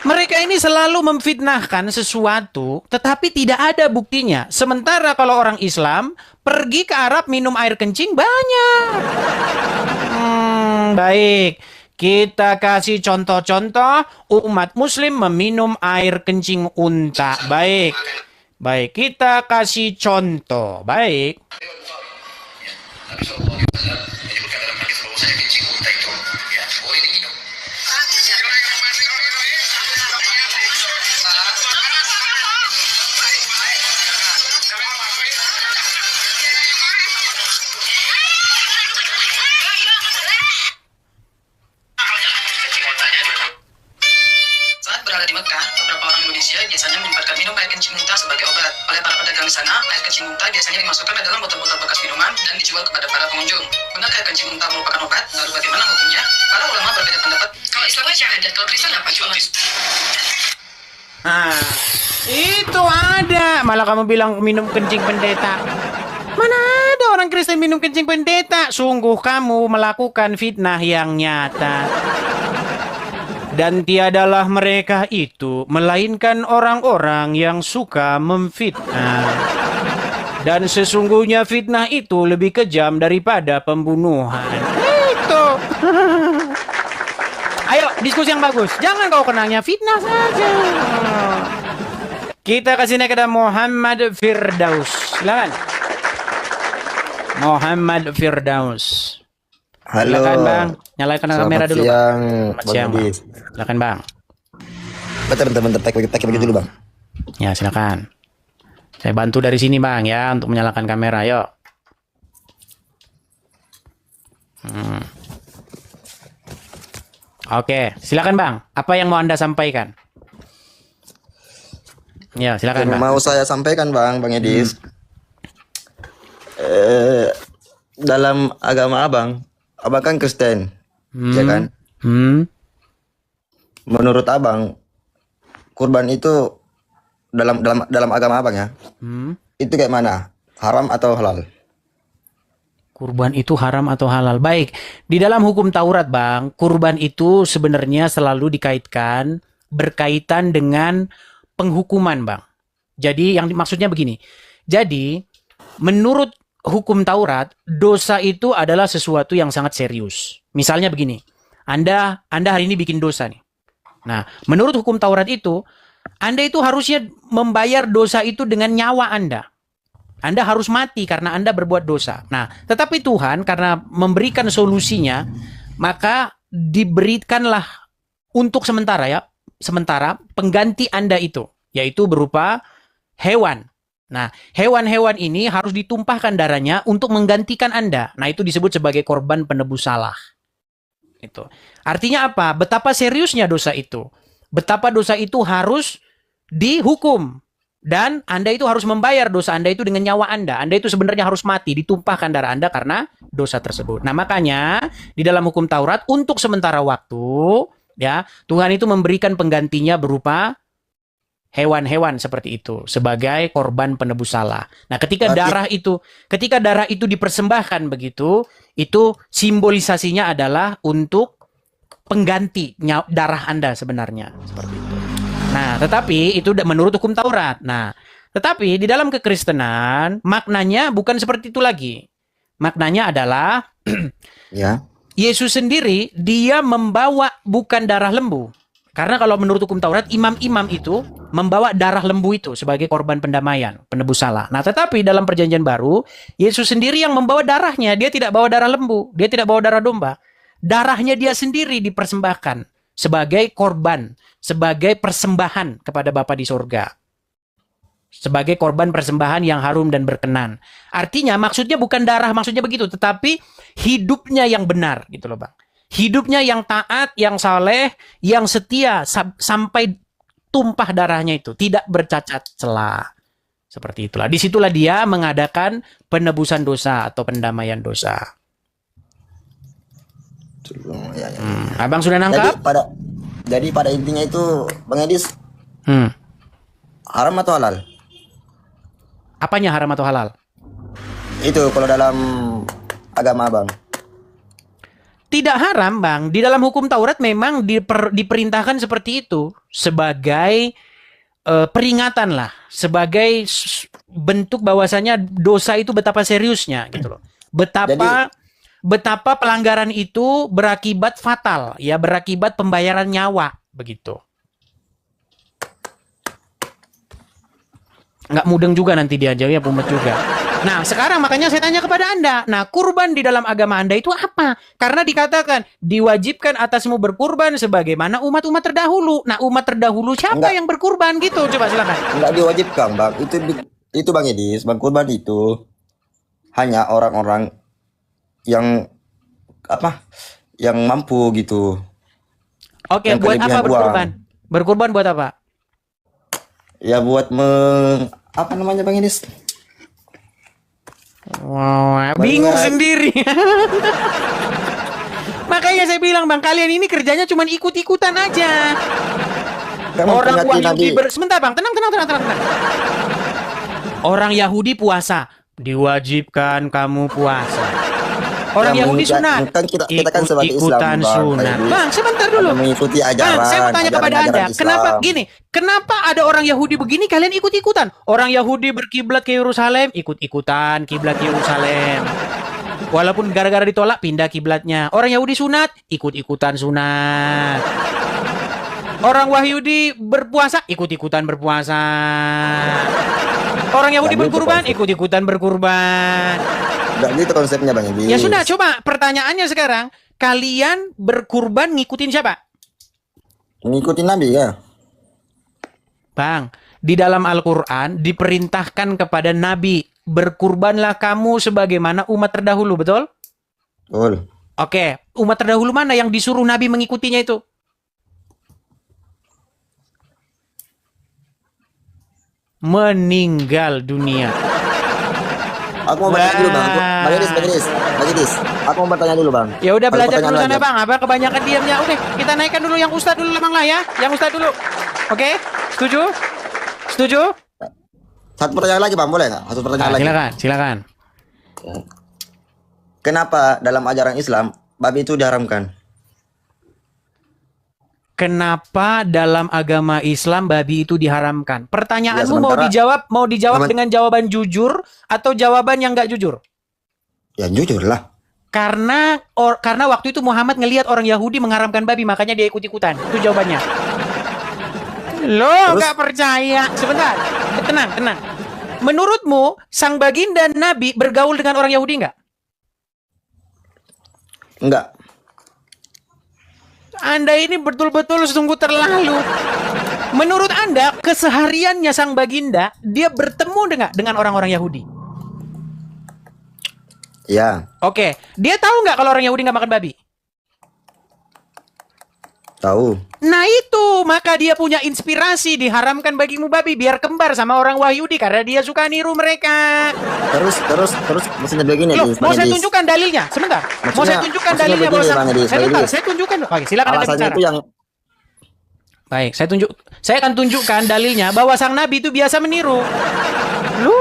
Mereka ini selalu memfitnahkan sesuatu, tetapi tidak ada buktinya. Sementara kalau orang Islam pergi ke Arab minum air kencing banyak. Baik. Kita kasih contoh-contoh umat Muslim meminum air kencing unta. Baik. Baik, kita kasih contoh. Baik. Nabi SAW menyebutkan dalam hadis bahwasanya kencing unta itu ya boleh diminum. Saat berada di Mekah, beberapa orang Indonesia biasanya menyempatkan minum air kencing unta sebagai obat. Oleh para pedagang di sana, air kencing unta biasanya dimasukkan ke dalam botol-botol bekas minuman dan dijual kepada para pengunjung. Benarkah air kencing unta merupakan obat? Lalu bagaimana hukumnya? Para ulama berbeda pendapat. Kalau Islamnya syahadat, kalau Kristen apa? Cuma Nah, itu ada. Malah kamu bilang minum kencing pendeta. Mana ada orang Kristen minum kencing pendeta? Sungguh kamu melakukan fitnah yang nyata. Dan tiadalah mereka itu, melainkan orang-orang yang suka memfitnah. Dan sesungguhnya fitnah itu lebih kejam daripada pembunuhan. Itu. Ayo, diskusi yang bagus. Jangan kau kenanya fitnah saja. Kita kasih naik ke Muhammad Firdaus. Silakan. Muhammad Firdaus. Halo. Silakan Bang. Nyalakan kamera dulu. Selamat siang, Bang Edi. Silakan Bang. Bentar, pakai begitu dulu, Bang. Ya, silakan. Saya bantu dari sini Bang ya untuk menyalakan kamera. Yuk. Oke, silakan Bang. Apa yang mau Anda sampaikan? Ya, silakan Yang Bang. mau saya sampaikan, Bang Edis. Dalam agama Abang kan Kristen, ya kan? Menurut Abang, kurban itu dalam agama Abang ya, itu kayak mana? Haram atau halal? Kurban itu haram atau halal? Baik, di dalam hukum Taurat Bang, kurban itu sebenarnya selalu berkaitan dengan penghukuman Bang. Jadi yang maksudnya begini. Jadi menurut hukum Taurat, dosa itu adalah sesuatu yang sangat serius. Misalnya begini, Anda hari ini bikin dosa nih. Nah, menurut hukum Taurat itu, Anda itu harusnya membayar dosa itu dengan nyawa Anda. Anda harus mati karena Anda berbuat dosa. Nah, tetapi Tuhan karena memberikan solusinya, maka diberikanlah untuk sementara pengganti Anda itu, yaitu berupa hewan. Nah, hewan-hewan ini harus ditumpahkan darahnya untuk menggantikan Anda. Nah, itu disebut sebagai korban penebus salah. Itu. Artinya apa? Betapa seriusnya dosa itu. Betapa dosa itu harus dihukum. Dan Anda itu harus membayar dosa Anda itu dengan nyawa Anda. Anda itu sebenarnya harus mati, ditumpahkan darah Anda karena dosa tersebut. Nah, makanya di dalam hukum Taurat untuk sementara waktu, ya, Tuhan itu memberikan penggantinya berupa hewan-hewan seperti itu sebagai korban penebus salah. Nah, ketika darah itu dipersembahkan begitu, itu simbolisasinya adalah untuk pengganti darah Anda sebenarnya seperti itu. Nah, tetapi itu menurut hukum Taurat. Nah, tetapi di dalam kekristenan maknanya bukan seperti itu lagi. Maknanya adalah Ya. Yesus sendiri dia membawa bukan darah lembu. Karena kalau menurut hukum Taurat, imam-imam itu membawa darah lembu itu sebagai korban pendamaian, penebus salah. Nah, tetapi dalam perjanjian baru, Yesus sendiri yang membawa darahnya. Dia tidak bawa darah lembu, dia tidak bawa darah domba. Darahnya dia sendiri dipersembahkan sebagai korban, sebagai persembahan kepada Bapa di sorga. Sebagai korban persembahan yang harum dan berkenan. Artinya maksudnya bukan darah, maksudnya begitu. Tetapi hidupnya yang benar gitu loh Bang. Hidupnya yang taat, yang saleh, yang setia sampai tumpah darahnya itu. Tidak bercacat celah. Seperti itulah. Disitulah dia mengadakan penebusan dosa atau pendamaian dosa. Abang sudah nangkap? Jadi pada intinya itu Bang Edis, haram atau halal? Apanya haram atau halal? Itu kalau dalam agama Bang. Tidak haram Bang. Di dalam hukum Taurat memang diperintahkan seperti itu. Sebagai peringatan lah. Sebagai bentuk bahwasanya dosa itu betapa seriusnya gitu loh. Betapa pelanggaran itu berakibat fatal, ya, berakibat pembayaran nyawa, begitu. Nggak mudeng juga nanti dia jawabnya pumet juga. Nah, sekarang makanya saya tanya kepada Anda. Nah, kurban di dalam agama Anda itu apa? Karena dikatakan diwajibkan atasmu berkurban sebagaimana umat-umat terdahulu. Nah, umat terdahulu siapa yang berkurban gitu? Coba silakan. Enggak diwajibkan, Bang. Itu Bang Edis, Bang, kurban itu hanya orang-orang yang mampu gitu. Oke, buat apa berkurban? Berkurban buat apa? Ya buat apa namanya Bang Edis? Wow, bingung sendiri. Makanya saya bilang Bang, kalian ini kerjanya cuma ikut-ikutan aja. Orang Yahudi sebentar Bang, tenang. Orang Yahudi puasa, diwajibkan kamu puasa. Orang Yahudi sunat, kan kita kan sebagai ikutan sunat. Bang, sebentar dulu. Mengikuti ajaran. Bang, saya mau tanya kepada Anda, kenapa ada orang Yahudi begini kalian ikut-ikutan? Orang Yahudi berkiblat ke Yerusalem, ikut-ikutan kiblat ke Yerusalem. Walaupun gara-gara ditolak pindah kiblatnya. Orang Yahudi sunat, ikut-ikutan sunat. Orang Wahyudi berpuasa, ikut-ikutan berpuasa. Orang Yahudi Nggak gitu berkurban, konsep. ikut-ikutan berkurban. Nggak gitu konsepnya Bang Idris. Ya sudah, coba pertanyaannya sekarang, kalian berkurban ngikutin siapa? Ngikutin Nabi ya. Bang, di dalam Al-Quran diperintahkan kepada Nabi, berkurbanlah kamu sebagaimana umat terdahulu, betul? Betul. Oke, umat terdahulu mana yang disuruh Nabi mengikutinya itu? Meninggal dunia. Aku mau bertanya dulu Bang. Bang Idris. Aku mau bertanya dulu Bang. Ya udah Satu belajar dulu pertanyaan sana aja. Bang, apa kebanyakan diamnya. Oke, kita naikkan dulu yang Ustadz dulu Bang lah ya. Yang Ustadz dulu. Oke, setuju? Setuju? Satu pertanyaan lagi Bang, boleh nggak? Satu pertanyaan lagi. Silakan. Kenapa dalam ajaran Islam babi itu diharamkan? Kenapa dalam agama Islam babi itu diharamkan? Pertanyaanmu Ya, sementara- mau dijawab Semen- dengan jawaban jujur atau jawaban yang nggak jujur? Ya jujur lah. Karena waktu itu Muhammad ngelihat orang Yahudi mengharamkan babi, makanya dia ikut-ikutan. Itu jawabannya. Lo Terus? nggak percaya? Sebentar, tenang. Menurutmu sang baginda Nabi bergaul dengan orang Yahudi nggak? Enggak. Anda ini betul-betul sungguh terlalu. Menurut Anda, kesehariannya sang baginda, dia bertemu dengan orang-orang Yahudi. Ya, Oke, dia tahu nggak kalau orang Yahudi nggak makan babi? tahu. Nah itu, maka dia punya inspirasi, diharamkan bagimu babi, biar kembar sama orang Wahyudi, karena dia suka niru mereka. Terus maksudnya begini Loh, Idris, mau Bang saya Idris. tunjukkan dalilnya, sebentar. Mau saya tunjukkan maksudnya dalilnya, begini, bahwa Bang Idris, Bang sebentar, Idris. saya tunjukkan. Oke, silakan Anda Alasannya bicara. itu yang Baik, saya akan tunjukkan dalilnya bahwa sang nabi itu biasa meniru. Lu,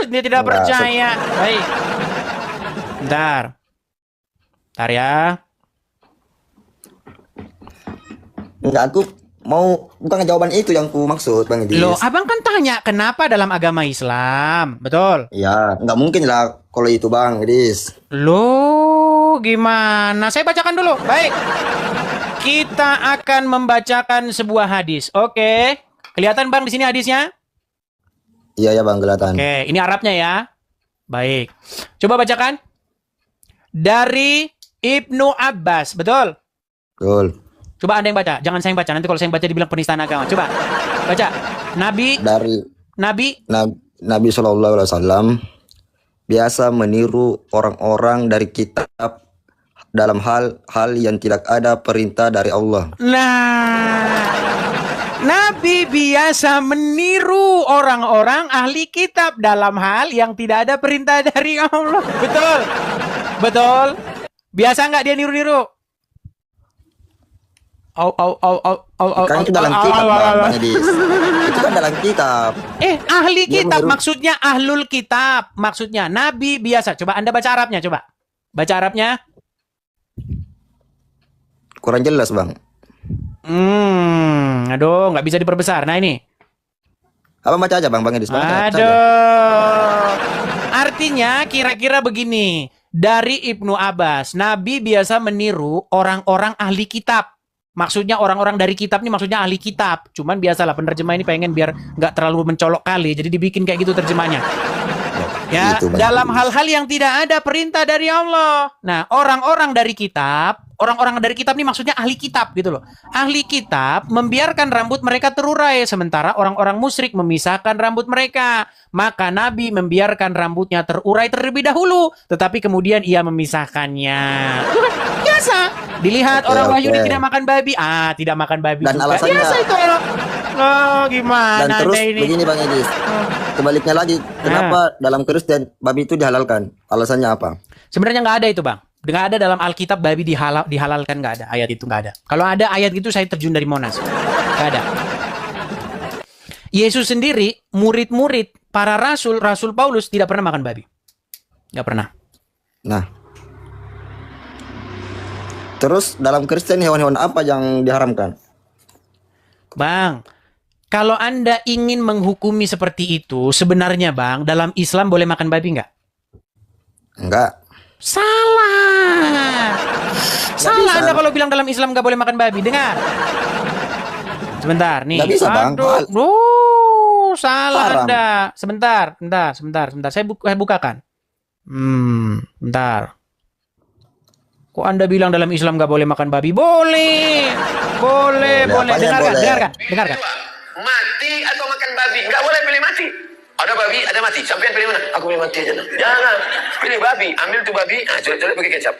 dia tidak Enggak, percaya. Baik. Bentar ya. enggak, aku mau bukan jawaban itu yang ku maksud Bang Idris. Loh, abang kan tanya kenapa dalam agama Islam, betul? Ya, enggak mungkin lah kalau itu Bang Idris. Loh, gimana? Saya bacakan dulu. Baik. Kita akan membacakan sebuah hadis. Oke. Kelihatan Bang di sini hadisnya? Iya ya Bang, kelihatan. Oke, ini Arabnya ya. Baik. Coba bacakan. Dari Ibnu Abbas, betul? Betul. Coba Anda yang baca. Jangan saya yang baca. Nanti kalau saya yang baca dibilang penistaan agama. Coba. Baca. Nabi Dari Nabi SAW biasa meniru orang-orang dari kitab dalam hal yang tidak ada perintah dari Allah. Nah, Nabi biasa meniru orang-orang ahli kitab dalam hal yang tidak ada perintah dari Allah. Betul? Betul? Biasa nggak dia niru-niru? Kan itu dalam kitab Bang Idris. Itu kan dalam kitab. Ahli Dia kitab meniru. maksudnya ahlul kitab. Maksudnya Nabi biasa. Coba Anda baca Arabnya, coba. Baca Arabnya. Kurang jelas Bang. Aduh, nggak bisa diperbesar. Nah ini. Apa baca aja Bang Idris? Baca aja. Aduh. Artinya kira-kira begini. Dari Ibnu Abbas, Nabi biasa meniru orang-orang ahli kitab. Maksudnya orang-orang dari kitab ini maksudnya ahli kitab. Cuman biasalah penerjemah ini pengen biar nggak terlalu mencolok kali. Jadi dibikin kayak gitu terjemahnya. Ya, Gitu, Bang dalam Idris. hal-hal yang tidak ada perintah dari Allah. Nah, orang-orang dari kitab ini maksudnya ahli kitab gitu loh. Ahli kitab membiarkan rambut mereka terurai, sementara orang-orang musyrik memisahkan rambut mereka. Maka Nabi membiarkan rambutnya terurai terlebih dahulu, tetapi kemudian ia memisahkannya. Itu kan biasa. Dilihat Oke, orang oke. Wahyudi tidak makan babi, tidak makan babi Dan juga. alasannya- Biasa itu. Oh, gimana Dan terus Anda ini? begini Bang Idris. Kebaliknya lagi, kenapa dalam Kristen babi itu dihalalkan? Alasannya apa? Sebenarnya nggak ada itu Bang. Nggak ada dalam Alkitab babi dihalalkan, nggak ada. Ayat itu nggak ada. Kalau ada ayat itu saya terjun dari Monas. Nggak ada. Yesus sendiri, murid-murid, para rasul Paulus tidak pernah makan babi. Nggak pernah. Nah. Terus dalam Kristen hewan-hewan apa yang diharamkan? Bang, kalau Anda ingin menghukumi seperti itu, sebenarnya Bang, dalam Islam boleh makan babi nggak? Enggak. Salah. Salah bisa. Anda kalau bilang dalam Islam nggak boleh makan babi. Dengar. Sebentar nih. Nggak bisa, Bang. Aduh, salah Haram. Anda. Sebentar. Saya bukakan. Bentar. Kok Anda bilang dalam Islam nggak boleh makan babi? Boleh. Boleh. Apanya Dengarkan. Dua, mati atau makan babi? Nggak boleh pilih mati. Ada babi, ada mati. Sampai pilih mana? Aku pilih mati aja. Jangan. Pilih babi. Ambil tuh babi. Coret-coret pakai kecap.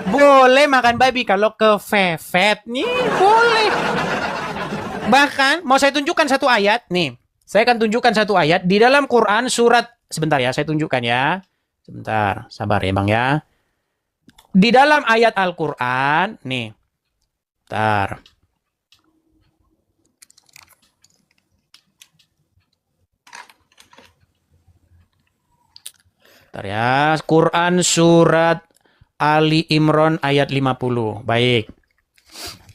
Boleh makan babi kalau kefefet nih, boleh. Bahkan mau saya tunjukkan satu ayat nih. Saya akan tunjukkan satu ayat di dalam Quran surat, sebentar ya, saya tunjukkan ya. Sebentar, sabar ya Bang ya. Di dalam ayat Al-Quran, nih. Bentar. Bentar ya, Quran surat Ali Imran ayat 50. Baik.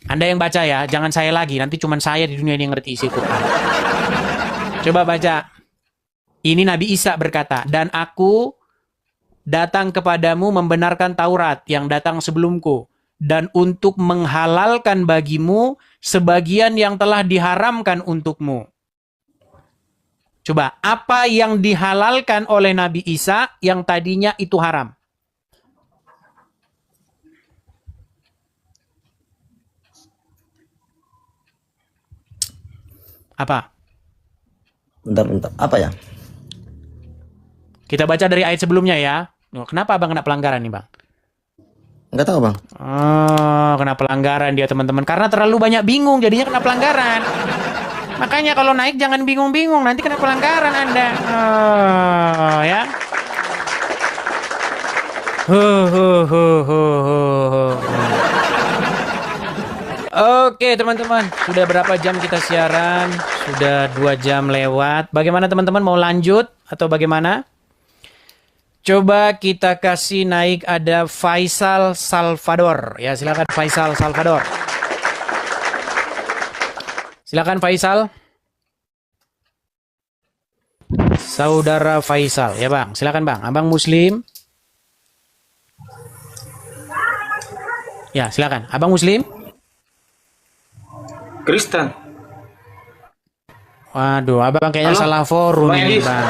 Anda yang baca ya, jangan saya lagi. Nanti cuma saya di dunia ini yang ngerti isi Quran. Coba baca. Ini Nabi Isa berkata, dan aku datang kepadamu membenarkan Taurat yang datang sebelumku, dan untuk menghalalkan bagimu sebagian yang telah diharamkan untukmu. Coba, apa yang dihalalkan oleh Nabi Isa yang tadinya itu haram? Apa? Bentar. Apa ya? Kita baca dari ayat sebelumnya ya. Kenapa Abang kena pelanggaran nih Bang? Nggak tahu, Bang. Oh, kena pelanggaran dia teman-teman. Karena terlalu banyak bingung jadinya kena pelanggaran. Makanya kalau naik jangan bingung-bingung, nanti kena pelanggaran Anda. Oh, ya. Oke teman-teman, sudah berapa jam kita siaran? Sudah 2 jam lewat. Bagaimana teman-teman, mau lanjut atau bagaimana? Coba kita kasih naik, ada Faisal Salvador. Ya, silakan Faisal Salvador. Silakan Faisal. Saudara Faisal, ya Bang. Silakan Bang. Abang Muslim. Ya, silakan. Abang Muslim? Kristen. Waduh, Abang kayaknya salah forum ini, Bang.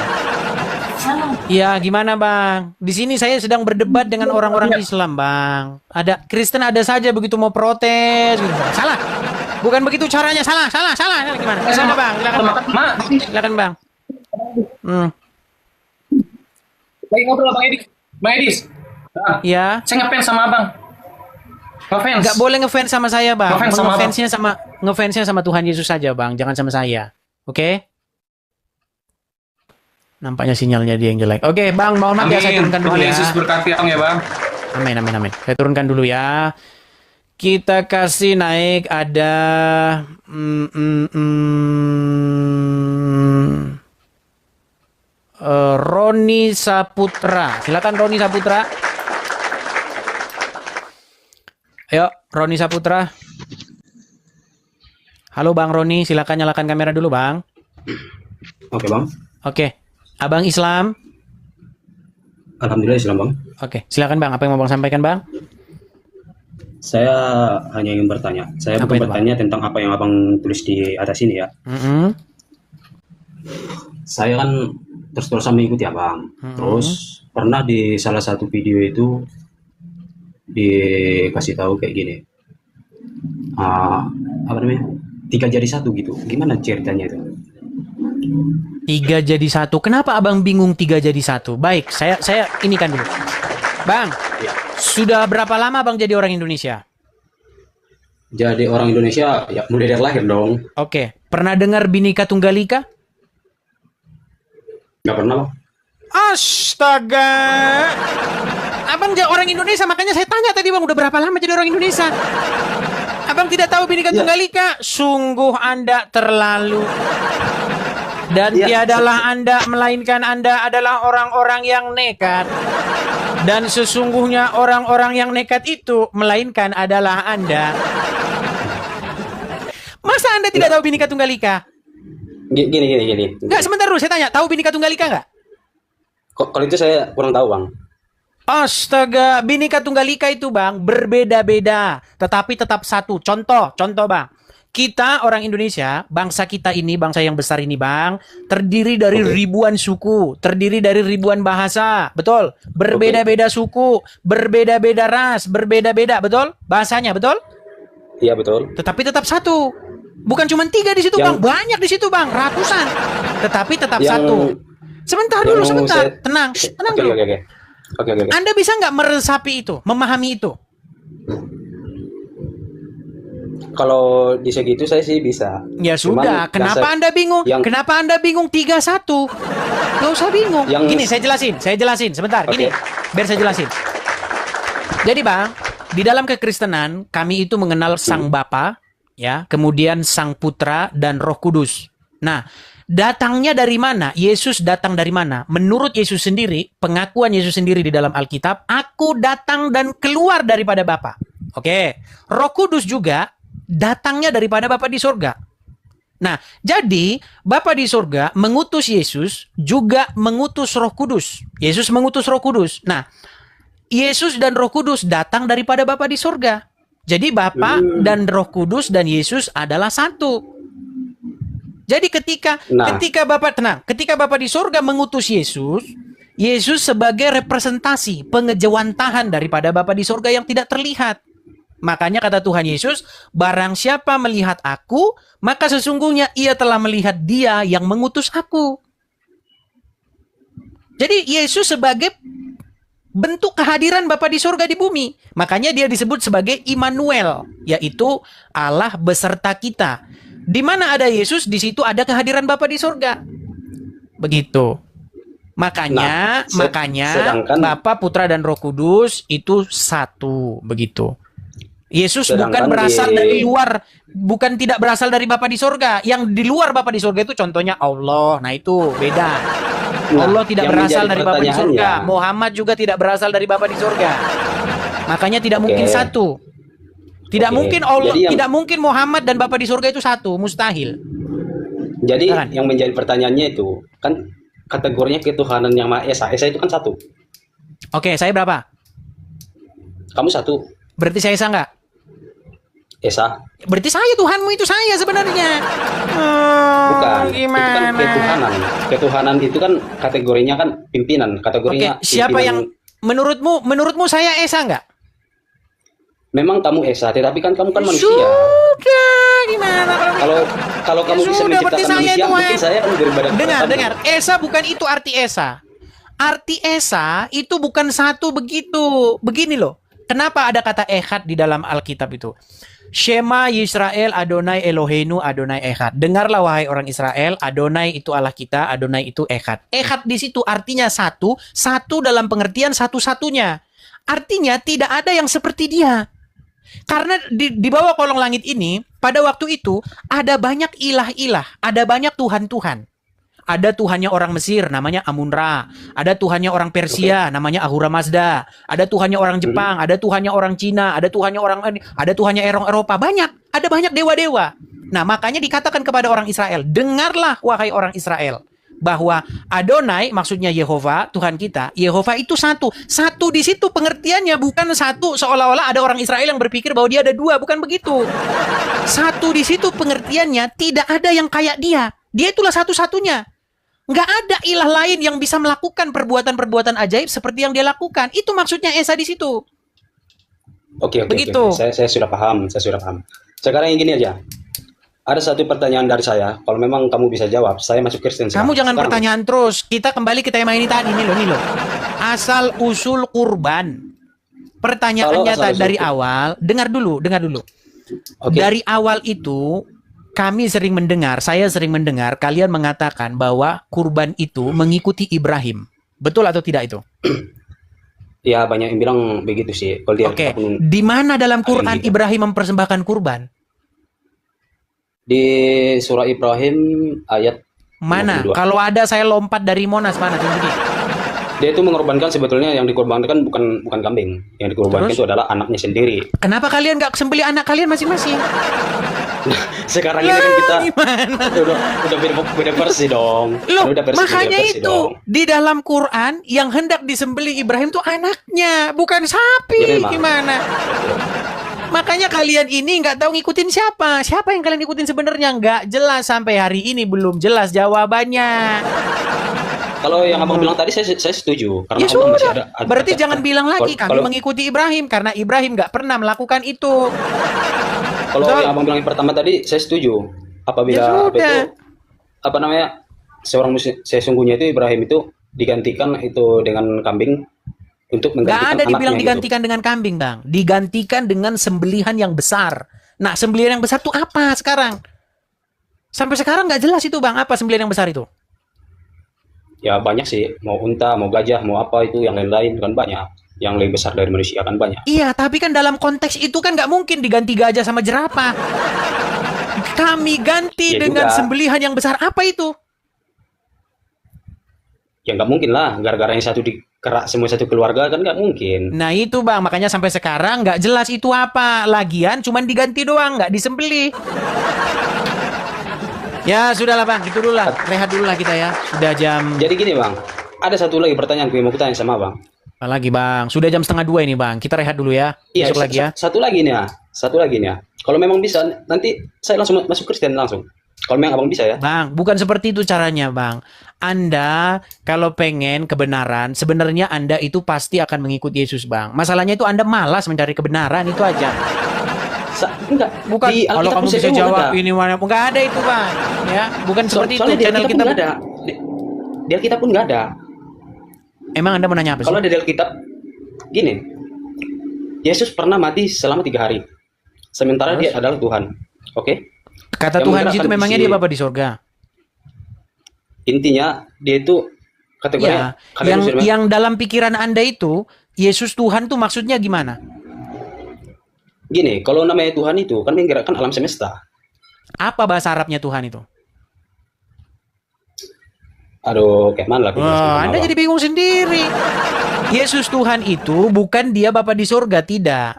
Ya, gimana Bang? Di sini saya sedang berdebat dengan orang-orang Islam, Bang. Ada Kristen ada saja begitu mau protes gitu. Salah. Bukan begitu caranya, salah. Gimana? Kesana Bang, silakan Bang. Lagi ngobrol Bang Edis. Ya. Saya ngefans sama Abang. Ngefans. Nggak boleh ngefans sama saya, Bang. Ngefans sama Ngefansnya sama Tuhan Yesus saja, Bang. Jangan sama saya. Oke? Nampaknya sinyalnya dia yang jelek. Oke, Bang, mohon maaf ya, saya turunkan dulu ya. Tuhan Yesus berkati Abang ya, Bang. Amin. Saya turunkan dulu ya. Kita kasih naik, ada Roni Saputra. Silakan Roni Saputra. Ayo, Roni Saputra. Halo Bang Roni, silakan nyalakan kamera dulu, Bang. Oke, Bang. Oke. Abang Islam? Alhamdulillah Islam, Bang. Oke, silakan Bang. Apa yang mau Bang sampaikan, Bang? Saya hanya ingin bertanya. Saya bukan bertanya tentang apa yang Abang tulis di atas ini ya. Saya kan terus-terusan mengikuti Abang. Terus pernah di salah satu video itu dikasih tahu kayak gini. Apa namanya? 3 jadi 1 gitu. Gimana ceritanya itu? 3 jadi 1. Kenapa Abang bingung 3 jadi 1? Baik, saya ini kan dulu. Bang, sudah berapa lama Bang jadi orang Indonesia? Jadi orang Indonesia ya mulai dari lahir dong. Oke, pernah dengar Bhinneka Tunggal Ika? Nggak pernah, Bang. Astaga. Abang jadi orang Indonesia, makanya saya tanya tadi Bang, udah berapa lama jadi orang Indonesia? Abang tidak tahu Bhinneka Tunggal Ika? Sungguh Anda terlalu. Dan tiadalah Anda, melainkan Anda adalah orang-orang yang nekat. Dan sesungguhnya orang-orang yang nekat itu, melainkan adalah Anda. Masa Anda tidak tahu Bhinneka Tunggal Ika? Gini. Enggak, sebentar dulu, saya tanya. Tahu Bhinneka Tunggal Ika enggak? Kalau itu saya kurang tahu, Bang. Astaga, Bhinneka Tunggal Ika itu bang berbeda-beda, tetapi tetap satu. Contoh bang. Kita orang Indonesia, bangsa kita ini, bangsa yang besar ini bang, terdiri dari ribuan suku, terdiri dari ribuan bahasa, betul? Berbeda-beda suku, berbeda-beda ras, berbeda-beda, betul? Bahasanya, betul? Iya betul. Tetapi tetap satu. Bukan cuma 3 di situ bang, banyak di situ bang, ratusan. Tetapi tetap satu. Sebentar dulu, sebentar. Tenang dulu. Oke. Anda bisa nggak meresapi itu, memahami itu? Kalau di segitu saya sih bisa. Ya sudah, kenapa Anda bingung? Kenapa Anda bingung 3-1? Gak usah bingung. Gini, saya jelasin. Sebentar, gini. Biar saya jelasin. Jadi bang, di dalam kekristenan, kami itu mengenal Sang Bapa, ya, kemudian Sang Putra dan Roh Kudus. Nah, datangnya dari mana? Yesus datang dari mana? Menurut Yesus sendiri, pengakuan Yesus sendiri di dalam Alkitab, aku datang dan keluar daripada Bapa. Oke, Roh Kudus juga datangnya daripada Bapa di sorga. Nah, jadi Bapa di sorga mengutus Yesus, juga mengutus Roh Kudus. Yesus mengutus Roh Kudus. Nah, Yesus dan Roh Kudus datang daripada Bapa di sorga. Jadi Bapa dan Roh Kudus dan Yesus adalah satu. Jadi ketika Bapa di sorga mengutus Yesus, Yesus sebagai representasi pengejawantahan daripada Bapa di sorga yang tidak terlihat. Makanya kata Tuhan Yesus, barang siapa melihat aku, maka sesungguhnya ia telah melihat Dia yang mengutus aku. Jadi Yesus sebagai bentuk kehadiran Bapa di surga di bumi. Makanya Dia disebut sebagai Immanuel, yaitu Allah beserta kita. Di mana ada Yesus, di situ ada kehadiran Bapa di surga. Begitu. Makanya Bapa, Putra dan Roh Kudus itu satu, begitu. Yesus bukan berasal dari luar, bukan tidak berasal dari Bapa di sorga. Yang di luar Bapa di sorga itu contohnya Allah. Nah itu beda. Allah tidak berasal dari Bapa di sorga. Muhammad juga tidak berasal dari Bapa di sorga. Makanya tidak mungkin satu. Tidak mungkin Allah, tidak mungkin Muhammad dan Bapa di sorga itu satu, mustahil. Jadi yang menjadi pertanyaannya itu kan kategorinya ketuhanan yang Maha Esa. Esa itu kan satu. Oke, saya berapa? Kamu satu. Berarti saya Esa nggak? Esa. Berarti saya Tuhanmu itu saya sebenarnya. Bukan. Gimana? Itu kan ketuhanan. Ketuhanan itu kan kategorinya kan pimpinan. Kategorinya. Oke, siapa yang menurutmu saya Esa nggak? Memang kamu Esa, tetapi kan kamu kan manusia. Sudah, gimana kalau kamu bisa menciptakan manusia, mungkin saya akan daripada. Dengar. Esa bukan itu arti Esa. Arti Esa itu bukan satu begitu. Begini loh. Kenapa ada kata Echad di dalam Alkitab itu? Shema Yisrael Adonai Eloheinu Adonai Echad. Dengarlah wahai orang Israel, Adonai itu Allah kita, Adonai itu Echad. Echad di situ artinya satu, satu dalam pengertian satu-satunya. Artinya tidak ada yang seperti Dia. Karena di bawah kolong langit ini, pada waktu itu ada banyak ilah-ilah, ada banyak Tuhan-Tuhan. Ada Tuhannya orang Mesir, namanya Amun-Ra. Ada Tuhannya orang Persia, namanya Ahura Mazda. Ada Tuhannya orang Jepang, ada Tuhannya orang Cina, ada Tuhannya Eropa. Banyak, ada banyak dewa-dewa. Nah, makanya dikatakan kepada orang Israel, dengarlah wahai orang Israel, bahwa Adonai, maksudnya Yehova, Tuhan kita, Yehova itu satu. Satu di situ pengertiannya bukan satu seolah-olah ada orang Israel yang berpikir bahwa dia ada dua, bukan begitu. Satu di situ pengertiannya tidak ada yang kayak Dia. Dia itulah satu-satunya. Nggak ada ilah lain yang bisa melakukan perbuatan-perbuatan ajaib seperti yang Dia lakukan. Itu maksudnya Esa di situ. Oke. Begitu. Saya sudah paham. Sekarang yang gini aja. Ada satu pertanyaan dari saya. Kalau memang kamu bisa jawab, saya masuk Kristen. Kamu jangan pertanyaan terus. Kita kembali ke tema ini tadi. Nih loh. Asal usul kurban. Pertanyaannya dari awal. Dengar dulu. Okay. Dari awal itu, saya sering mendengar kalian mengatakan bahwa kurban itu mengikuti Ibrahim. Betul atau tidak itu? Ya, banyak yang bilang begitu sih. Oke. Di mana dalam Quran Ibrahim mempersembahkan kurban? Di surah Ibrahim ayat mana? 52. Kalau ada saya lompat dari Monas, mana? Dia itu mengorbankan, sebetulnya yang dikorbankan bukan kambing. Yang dikorbankan itu adalah anaknya sendiri. Kenapa kalian nggak sembelih anak kalian masing-masing? Sekarang ini kan kita Gimana? udah beda versi dong. Loh, Kan udah makanya beda versi itu dong. di dalam Quran yang hendak disembelih Ibrahim tuh anaknya, bukan Ya, sapi. memang. Gimana? Makanya kalian ini nggak tahu ngikutin siapa. Siapa yang kalian ikutin sebenarnya? Nggak jelas sampai hari ini, belum jelas jawabannya. Kalau yang abang bilang tadi saya setuju karena Ya abang masih sudah. ada Berarti jangan bilang lagi kami kalau- mengikuti Ibrahim karena Ibrahim nggak pernah melakukan itu. Kalau Betul. yang abang bilang yang pertama tadi saya setuju. Apabila Ya apa sudah. itu apa namanya seorang muslim sesungguhnya itu Ibrahim itu digantikan itu dengan kambing untuk Nggak menggantikan ada dibilang anaknya gitu. digantikan dengan kambing, Bang. Digantikan dengan sembelihan yang besar. Nah, sembelihan yang besar tuh apa sekarang? Sampai sekarang nggak jelas itu, Bang. Apa sembelihan yang besar itu? Ya banyak sih, mau unta, mau gajah, mau apa itu yang lain-lain kan banyak. Yang lebih besar dari manusia kan banyak. Iya, tapi kan dalam konteks itu kan nggak mungkin diganti gajah sama jerapah. Kami ganti Ya dengan juga. sembelihan yang besar. Apa itu? Ya nggak mungkin lah, gara-gara yang satu dikerak semua satu keluarga kan nggak mungkin. Nah itu, Bang. Makanya sampai sekarang nggak jelas itu apa. Lagian cuman diganti doang, nggak disembelih. Ya, sudahlah, Bang. Itu dulu lah. Rehat dulu lah kita ya. Sudah jam... Jadi gini bang, ada satu lagi pertanyaan gue mau tanya sama bang. Apa lagi, Bang? Sudah jam 1:30 ini, Bang. Kita rehat dulu ya. Iya, Besok lagi ya. Satu lagi nih ya, satu lagi nih ya. Kalau memang bisa, nanti saya langsung masuk Kristen langsung. Kalau memang abang bisa ya. Bang, bukan seperti itu caranya, Bang. Anda kalau pengen kebenaran, sebenarnya Anda itu pasti akan mengikuti Yesus, Bang. Masalahnya itu Anda malas mencari kebenaran, itu aja. Enggak. Bukan, Di kalau Alkitab kamu Musa bisa itu jawab ada. ini mana, enggak ada itu, Bang. Ya, bukan seperti itu. Soalnya di Channel Alkitab kita pun nggak ada. Di Alkitab pun nggak ada. Emang Anda mau nanya apa sih? Kalau ada di Alkitab, gini, Yesus pernah mati selama 3 hari. Sementara dia adalah Tuhan. Oke? Kata Yang Tuhan di situ menggerakkan memangnya isi- dia Bapa di sorga. Intinya dia itu kategorinya. Ya, yang dalam pikiran Anda itu Yesus Tuhan tuh maksudnya gimana? Gini, kalau namanya Tuhan itu kan menggerakkan alam semesta. Apa bahasa Arabnya Tuhan itu? Aduh, kayak mana lagi? Wah, Anda jadi bingung sendiri. Yesus Tuhan itu bukan dia Bapa di surga, tidak.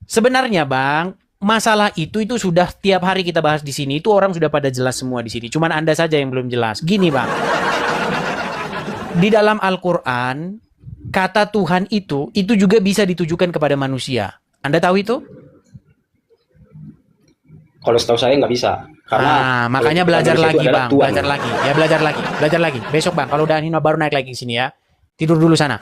Sebenarnya, Bang, masalah itu sudah tiap hari kita bahas di sini. Itu orang sudah pada jelas semua di sini. Cuman Anda saja yang belum jelas. Gini, Bang. Di dalam Al-Qur'an, kata Tuhan itu juga bisa ditujukan kepada manusia. Anda tahu itu? Kalau setahu saya nggak bisa. Karena Makanya kalau belajar manusia itu lagi, adalah Bang. Tuhan. Belajar lagi. Ya, belajar lagi. Besok, Bang. Kalau udah Nino baru naik lagi ke sini ya. Tidur dulu sana.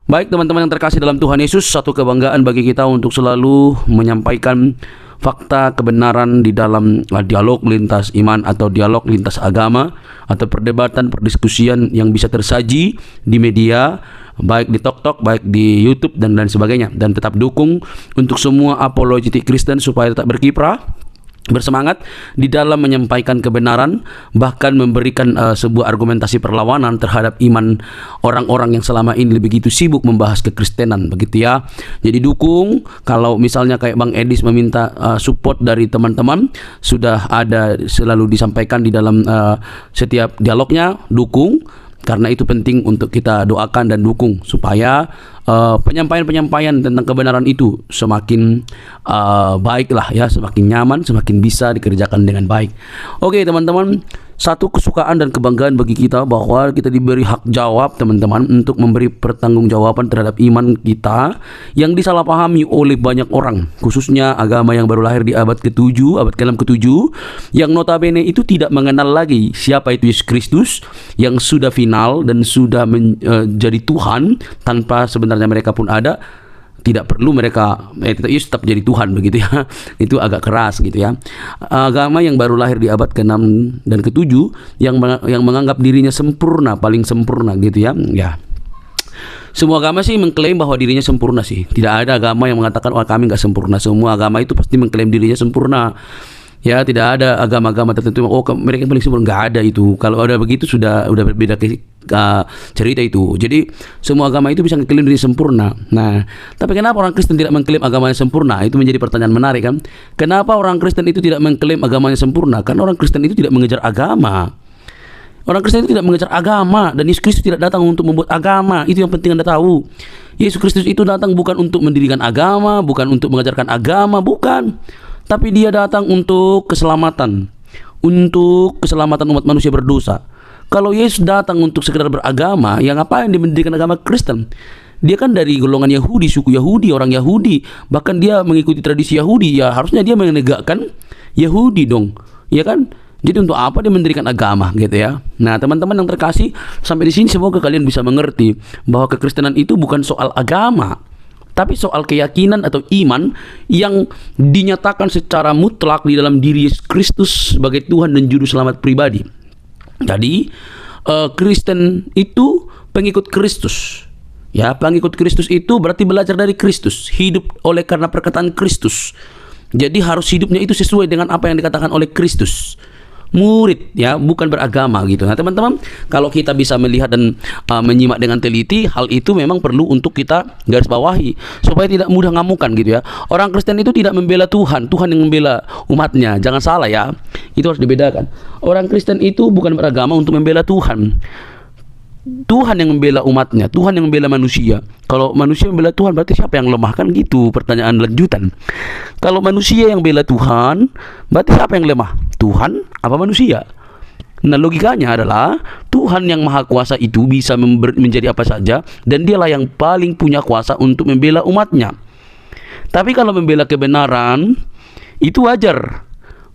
Baik teman-teman yang terkasih dalam Tuhan Yesus, satu kebanggaan bagi kita untuk selalu menyampaikan fakta kebenaran di dalam dialog lintas iman atau dialog lintas agama atau perdebatan perdiskusian yang bisa tersaji di media, baik di TokTok, baik di YouTube dan lain sebagainya. Dan tetap dukung untuk semua apologetik Kristen supaya tetap berkiprah, bersemangat di dalam menyampaikan kebenaran, bahkan memberikan sebuah argumentasi perlawanan terhadap iman orang-orang yang selama ini begitu sibuk membahas kekristenan, begitu ya. Jadi dukung. Kalau misalnya kayak Bang Edis meminta support dari teman-teman, sudah ada selalu disampaikan di dalam setiap dialognya, dukung. Karena itu penting untuk kita doakan dan dukung supaya penyampaian-penyampaian tentang kebenaran itu semakin baiklah ya, semakin nyaman, semakin bisa dikerjakan dengan baik. Oke teman-teman, satu kesukaan dan kebanggaan bagi kita bahwa kita diberi hak jawab teman-teman untuk memberi pertanggungjawaban terhadap iman kita yang disalahpahami oleh banyak orang, khususnya agama yang baru lahir di abad ke-7, abad ke-6 ke-7, yang notabene itu tidak mengenal lagi siapa itu Yesus Kristus yang sudah final dan sudah menjadi Tuhan tanpa sebenarnya mereka pun ada. Tidak perlu mereka tetap jadi Tuhan begitu ya. Itu agak keras gitu ya. Agama yang baru lahir di abad ke-6 dan ke-7 yang menganggap dirinya sempurna, paling sempurna gitu ya. Ya. Semua agama sih mengklaim bahwa dirinya sempurna sih. Tidak ada agama yang mengatakan kami nggak sempurna. Semua agama itu pasti mengklaim dirinya sempurna. Ya, tidak ada agama-agama tertentu mereka paling sempurna, nggak ada itu. Kalau ada begitu sudah berbeda cerita itu. Jadi semua agama itu bisa mengklaim diri sempurna. Nah, tapi kenapa orang Kristen tidak mengklaim agamanya sempurna? Itu menjadi pertanyaan menarik kan? Kenapa orang Kristen itu tidak mengklaim agamanya sempurna? Karena orang Kristen itu tidak mengejar agama. Orang Kristen itu tidak mengejar agama, dan Yesus Kristus tidak datang untuk membuat agama. Itu yang penting Anda tahu. Yesus Kristus itu datang bukan untuk mendirikan agama, bukan untuk mengajarkan agama, bukan. Tapi dia datang untuk keselamatan. Untuk keselamatan umat manusia berdosa. Kalau Yesus datang untuk sekedar beragama, ya ngapain dia mendirikan agama Kristen? Dia kan dari golongan Yahudi, suku Yahudi, orang Yahudi. Bahkan dia mengikuti tradisi Yahudi. Ya harusnya dia menegakkan Yahudi dong, ya kan? Jadi untuk apa dia mendirikan agama gitu ya? Nah, teman-teman yang terkasih, sampai di sini semoga kalian bisa mengerti bahwa kekristenan itu bukan soal agama, tapi soal keyakinan atau iman yang dinyatakan secara mutlak di dalam diri Yesus Kristus sebagai Tuhan dan juru selamat pribadi. Jadi Kristen itu pengikut Kristus. Ya, pengikut Kristus itu berarti belajar dari Kristus, hidup oleh karena perkataan Kristus. Jadi harus hidupnya itu sesuai dengan apa yang dikatakan oleh Kristus. Murid, ya, bukan beragama gitu. Nah, teman-teman, kalau kita bisa melihat dan menyimak dengan teliti, hal itu memang perlu untuk kita garis bawahi supaya tidak mudah ngamukan gitu ya. Orang Kristen itu tidak membela Tuhan, Tuhan yang membela umatnya. Jangan salah ya. Itu harus dibedakan. Orang Kristen itu bukan beragama untuk membela Tuhan. Tuhan yang membela umatnya, Tuhan yang membela manusia. Kalau manusia membela Tuhan, berarti siapa yang lemah? Kan gitu pertanyaan lanjutan. Kalau manusia yang bela Tuhan, berarti siapa yang lemah? Tuhan apa manusia? Nah, logikanya adalah Tuhan yang maha kuasa itu bisa menjadi apa saja, dan dialah yang paling punya kuasa untuk membela umatnya. Tapi kalau membela kebenaran, itu wajar.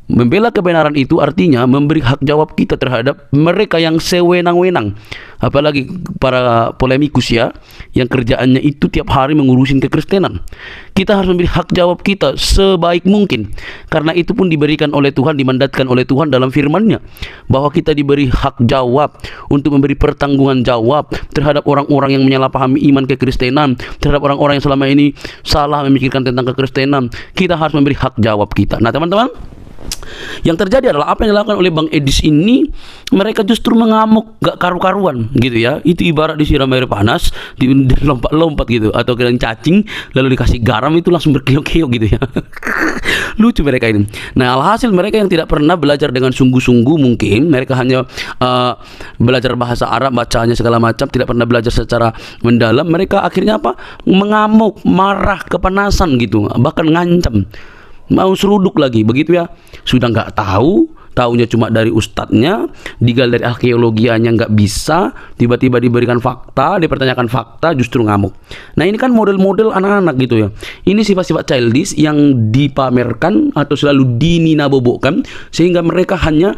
Membela kebenaran itu artinya memberi hak jawab kita terhadap mereka yang sewenang-wenang. Apalagi para polemikus ya, yang kerjaannya itu tiap hari mengurusin kekristenan. Kita harus memberi hak jawab kita sebaik mungkin. Karena itu pun diberikan oleh Tuhan, dimandatkan oleh Tuhan dalam firman-Nya, bahwa kita diberi hak jawab untuk memberi pertanggungan jawab terhadap orang-orang yang menyalahpahami iman kekristenan, terhadap orang-orang yang selama ini salah memikirkan tentang kekristenan. Kita harus memberi hak jawab kita. Nah, teman-teman, yang terjadi adalah apa yang dilakukan oleh Bang Edis ini, mereka justru mengamuk gak karu-karuan gitu ya. Itu ibarat disiram air panas, lompat-lompat gitu, atau kalian cacing lalu dikasih garam itu langsung berkiok-kiok gitu ya. Lucu mereka ini. Nah, alhasil mereka yang tidak pernah belajar dengan sungguh-sungguh, mungkin mereka hanya belajar bahasa Arab, bacanya segala macam, tidak pernah belajar secara mendalam. Mereka akhirnya apa? Mengamuk, marah, kepanasan gitu, bahkan ngancam, mau seruduk lagi begitu ya. Sudah nggak tahu, taunya cuma dari ustadznya, digal dari arkeologianya nggak bisa, tiba-tiba diberikan fakta, dipertanyakan fakta, justru ngamuk. Nah, ini kan model-model anak-anak gitu ya. Ini sifat-sifat childish yang dipamerkan atau selalu dininabobokkan, sehingga mereka hanya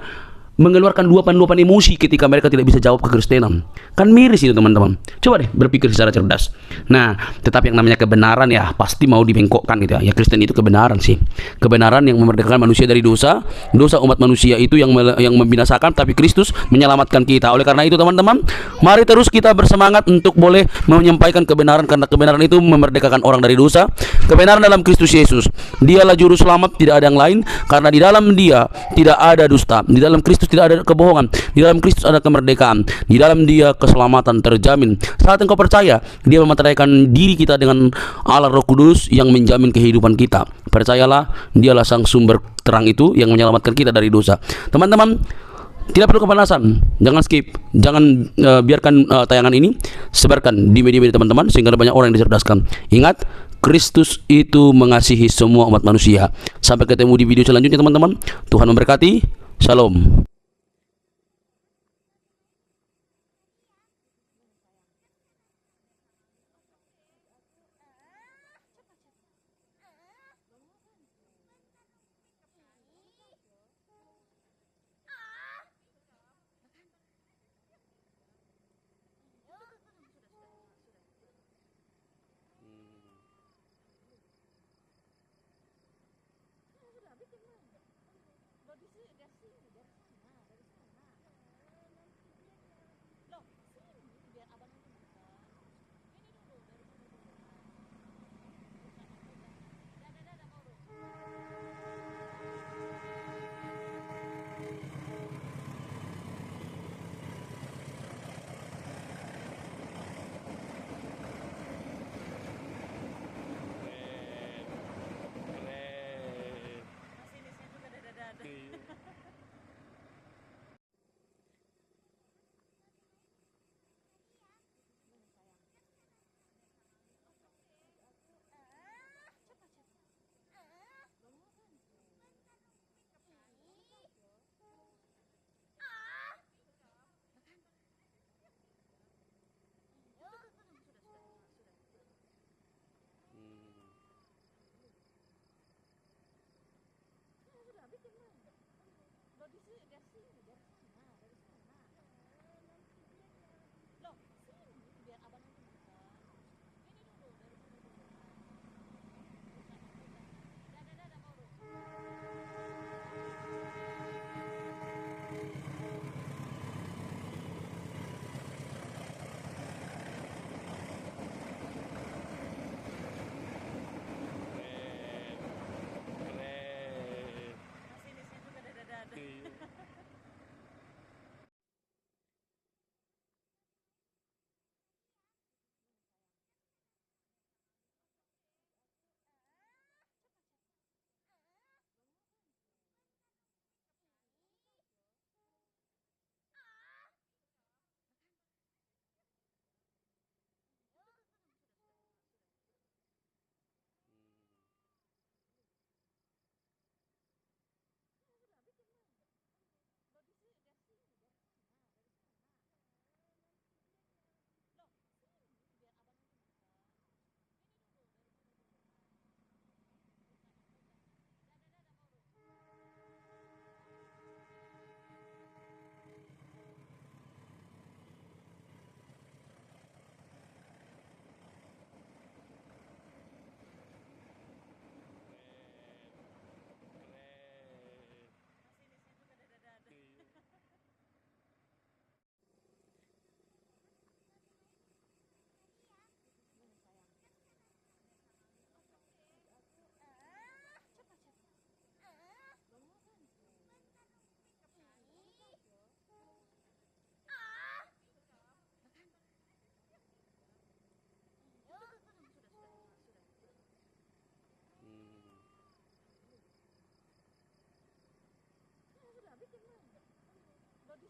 mengeluarkan luapan-luapan emosi ketika mereka tidak bisa jawab kekristenan. Kan miris itu, teman-teman. Coba deh berpikir secara cerdas. Nah, tetapi yang namanya kebenaran ya pasti mau dibengkokkan gitu ya. Ya, Kristen itu kebenaran sih. Kebenaran yang memerdekakan manusia dari dosa. Dosa umat manusia itu yang membinasakan, tapi Kristus menyelamatkan kita. Oleh karena itu, teman-teman, mari terus kita bersemangat untuk boleh menyampaikan kebenaran, karena kebenaran itu memerdekakan orang dari dosa. Kebenaran dalam Kristus Yesus. Dialah juru selamat, tidak ada yang lain, karena di dalam Dia tidak ada dusta. Di dalam Kristus tidak ada kebohongan. Di dalam Kristus ada kemerdekaan. Di dalam Dia keselamatan terjamin. Saat engkau percaya, Dia memateraikan diri kita dengan Allah Roh Kudus yang menjamin kehidupan kita. Percayalah, Dialah sang sumber terang itu yang menyelamatkan kita dari dosa. Teman-teman, tidak perlu kepanasan, jangan skip, jangan biarkan tayangan ini, sebarkan di media-media teman-teman sehingga ada banyak orang yang dicerdaskan. Ingat, Kristus itu mengasihi semua umat manusia. Sampai ketemu di video selanjutnya, teman-teman. Tuhan memberkati. Shalom.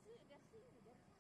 是的是的。